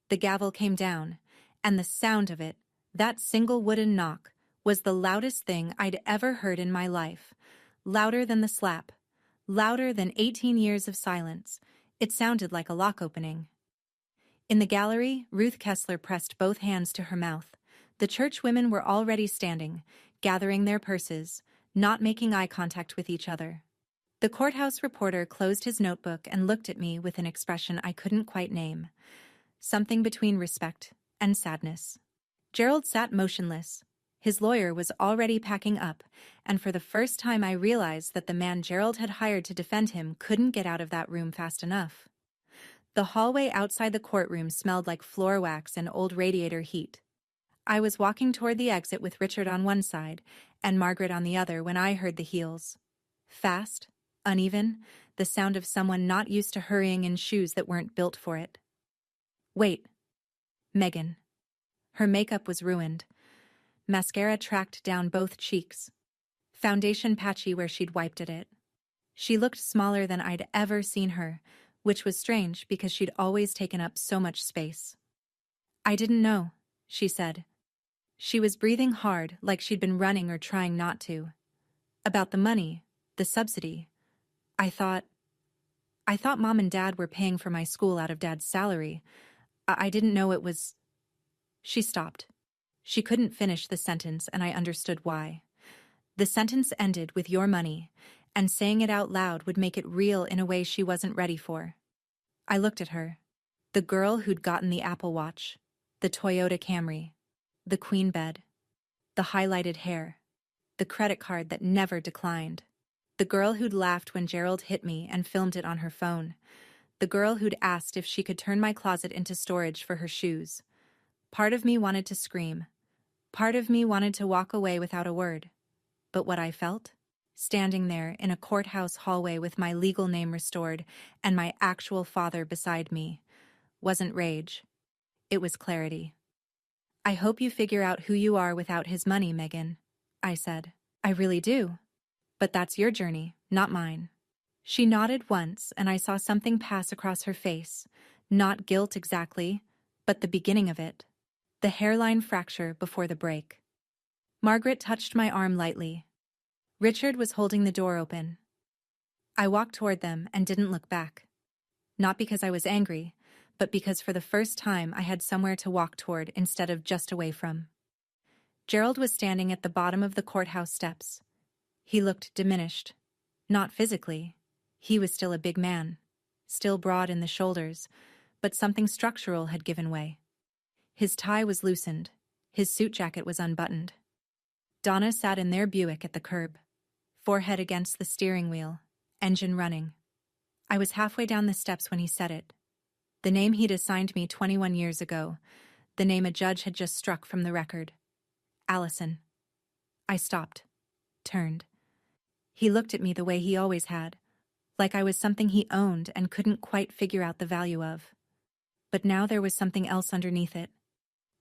The gavel came down, and the sound of it, that single wooden knock, was the loudest thing I'd ever heard in my life. Louder than the slap. Louder than 18 years of silence. It sounded like a lock opening. In the gallery, Ruth Kessler pressed both hands to her mouth. The church women were already standing, gathering their purses, not making eye contact with each other. The courthouse reporter closed his notebook and looked at me with an expression I couldn't quite name. Something between respect and sadness. Gerald sat motionless. His lawyer was already packing up, and for the first time I realized that the man Gerald had hired to defend him couldn't get out of that room fast enough. The hallway outside the courtroom smelled like floor wax and old radiator heat. I was walking toward the exit with Richard on one side and Margaret on the other when I heard the heels. Fast, uneven, the sound of someone not used to hurrying in shoes that weren't built for it. Wait. Megan. Her makeup was ruined. Mascara tracked down both cheeks. Foundation patchy where she'd wiped at it. She looked smaller than I'd ever seen her, which was strange because she'd always taken up so much space. I didn't know, she said. She was breathing hard, like she'd been running or trying not to. About the money, the subsidy. I thought Mom and Dad were paying for my school out of Dad's salary. I didn't know it was... She stopped. She couldn't finish the sentence, and I understood why. The sentence ended with your money, and saying it out loud would make it real in a way she wasn't ready for. I looked at her. The girl who'd gotten the Apple Watch, the Toyota Camry, the queen bed, the highlighted hair, the credit card that never declined, the girl who'd laughed when Gerald hit me and filmed it on her phone, the girl who'd asked if she could turn my closet into storage for her shoes. Part of me wanted to scream. Part of me wanted to walk away without a word. But what I felt, standing there in a courthouse hallway with my legal name restored and my actual father beside me, wasn't rage. It was clarity. I hope you figure out who you are without his money, Megan, I said. I really do. But that's your journey, not mine. She nodded once, and I saw something pass across her face. Not guilt exactly, but the beginning of it. The hairline fracture before the break. Margaret touched my arm lightly. Richard was holding the door open. I walked toward them and didn't look back. Not because I was angry, but because for the first time I had somewhere to walk toward instead of just away from. Gerald was standing at the bottom of the courthouse steps. He looked diminished, Not physically. He was still a big man, still broad in the shoulders, but something structural had given way. His tie was loosened, his suit jacket was unbuttoned. Donna sat in their Buick at the curb, forehead against the steering wheel, engine running. I was halfway down the steps when he said it. The name he'd assigned me 21 years ago, the name a judge had just struck from the record. Allison. I stopped, turned. He looked at me the way he always had, like I was something he owned and couldn't quite figure out the value of. But now there was something else underneath it.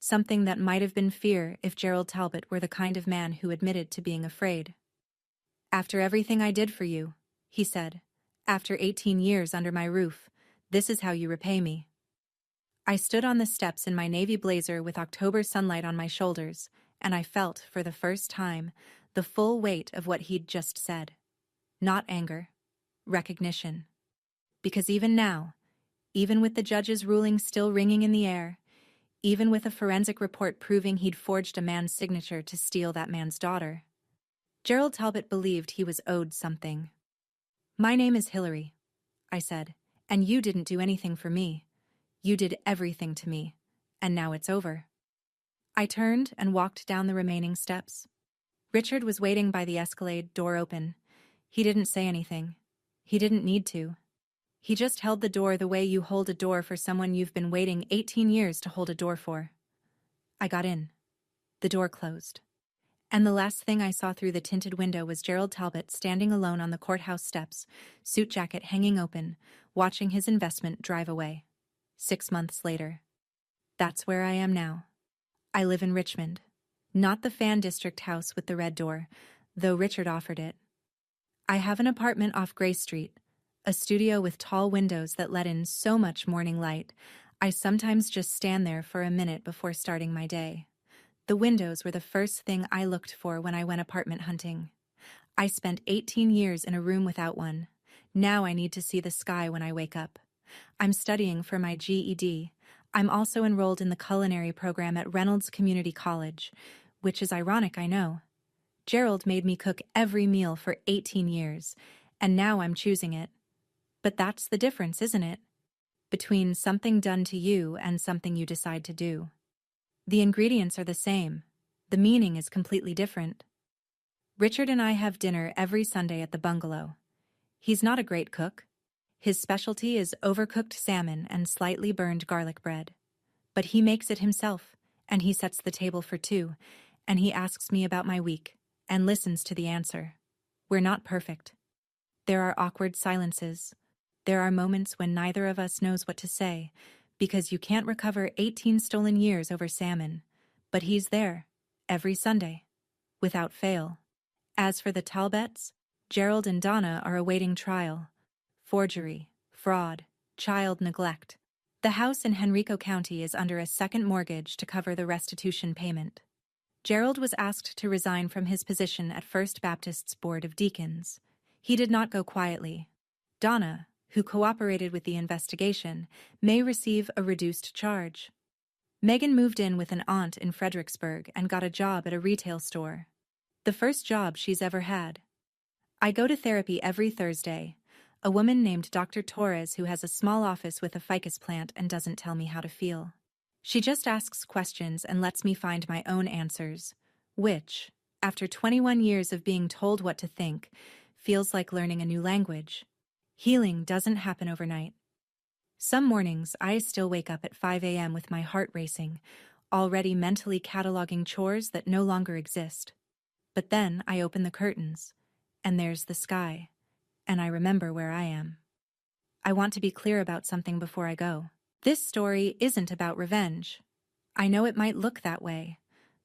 Something that might have been fear if Gerald Talbot were the kind of man who admitted to being afraid. After everything I did for you, he said, after 18 years under my roof, this is how you repay me. I stood on the steps in my navy blazer with October sunlight on my shoulders, and I felt, for the first time, the full weight of what he'd just said. Not anger. Recognition. Because even now, even with the judge's ruling still ringing in the air, even with a forensic report proving he'd forged a man's signature to steal that man's daughter, Gerald Talbot believed he was owed something. My name is Hillary, I said, and you didn't do anything for me. You did everything to me, and now it's over. I turned and walked down the remaining steps. Richard was waiting by the Escalade, door open. He didn't say anything. He didn't need to. He just held the door the way you hold a door for someone you've been waiting 18 years to hold a door for. I got in. The door closed. And the last thing I saw through the tinted window was Gerald Talbot standing alone on the courthouse steps, suit jacket hanging open, watching his investment drive away. 6 months later. That's where I am now. I live in Richmond. Not the fan district house with the red door, though Richard offered it. I have an apartment off Gray Street, a studio with tall windows that let in so much morning light, I sometimes just stand there for a minute before starting my day. The windows were the first thing I looked for when I went apartment hunting. I spent 18 years in a room without one. Now I need to see the sky when I wake up. I'm studying for my GED. I'm also enrolled in the culinary program at Reynolds Community College, which is ironic, I know. Gerald made me cook every meal for 18 years, and now I'm choosing it. But that's the difference, isn't it? Between something done to you and something you decide to do. The ingredients are the same. The meaning is completely different. Richard and I have dinner every Sunday at the bungalow. He's not a great cook. His specialty is overcooked salmon and slightly burned garlic bread. But he makes it himself, and he sets the table for two, and he asks me about my week, and listens to the answer. We're not perfect. There are awkward silences. There are moments when neither of us knows what to say, because you can't recover 18 stolen years over salmon. But he's there, every Sunday, without fail. As for the Talbots, Gerald and Donna are awaiting trial. Forgery, fraud, child neglect. The house in Henrico County is under a second mortgage to cover the restitution payment. Gerald was asked to resign from his position at First Baptist's Board of Deacons. He did not go quietly. Donna, who cooperated with the investigation, may receive a reduced charge. Megan moved in with an aunt in Fredericksburg and got a job at a retail store. The first job she's ever had. I go to therapy every Thursday. A woman named Dr. Torres who has a small office with a ficus plant and doesn't tell me how to feel. She just asks questions and lets me find my own answers, which, after 21 years of being told what to think, feels like learning a new language. Healing doesn't happen overnight. Some mornings I still wake up at 5 a.m. with my heart racing, already mentally cataloging chores that no longer exist. But then I open the curtains, and there's the sky, and I remember where I am. I want to be clear about something before I go. This story isn't about revenge. I know it might look that way.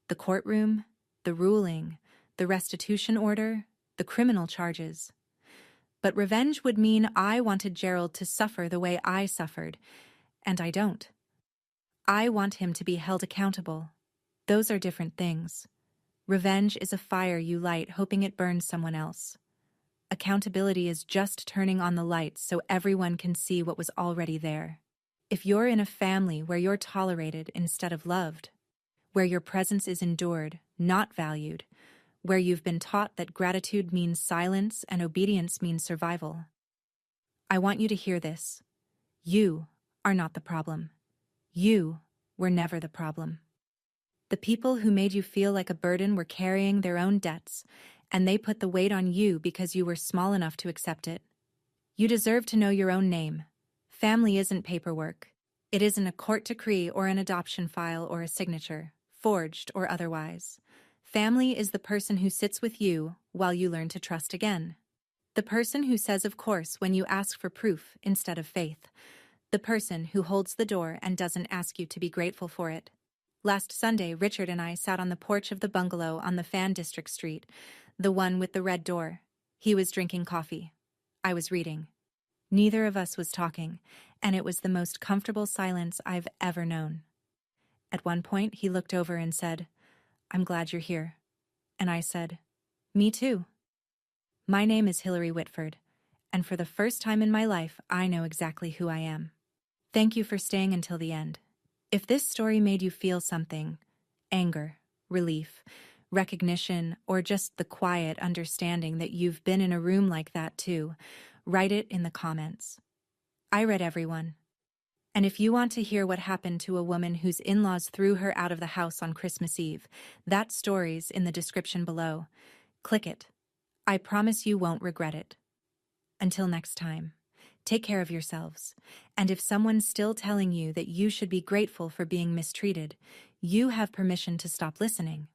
The courtroom, the ruling, the restitution order, the criminal charges. But revenge would mean I wanted Gerald to suffer the way I suffered, and I don't. I want him to be held accountable. Those are different things. Revenge is a fire you light hoping it burns someone else. Accountability is just turning on the lights so everyone can see what was already there. If you're in a family where you're tolerated instead of loved, where your presence is endured, not valued, where you've been taught that gratitude means silence and obedience means survival. I want you to hear this. You are not the problem. You were never the problem. The people who made you feel like a burden were carrying their own debts, and they put the weight on you because you were small enough to accept it. You deserve to know your own name. Family isn't paperwork. It isn't a court decree or an adoption file or a signature, forged or otherwise. Family is the person who sits with you while you learn to trust again. The person who says of course when you ask for proof instead of faith. The person who holds the door and doesn't ask you to be grateful for it. Last Sunday, Richard and I sat on the porch of the bungalow on the Fan District Street, the one with the red door. He was drinking coffee. I was reading. Neither of us was talking, and it was the most comfortable silence I've ever known. At one point, he looked over and said, "I'm glad you're here." And I said, "Me too." My name is Hillary Whitford, and for the first time in my life, I know exactly who I am. Thank you for staying until the end. If this story made you feel something, anger, relief, recognition, or just the quiet understanding that you've been in a room like that too, write it in the comments. I read everyone. And if you want to hear what happened to a woman whose in-laws threw her out of the house on Christmas Eve, that story's in the description below. Click it. I promise you won't regret it. Until next time, take care of yourselves. And if someone's still telling you that you should be grateful for being mistreated, you have permission to stop listening.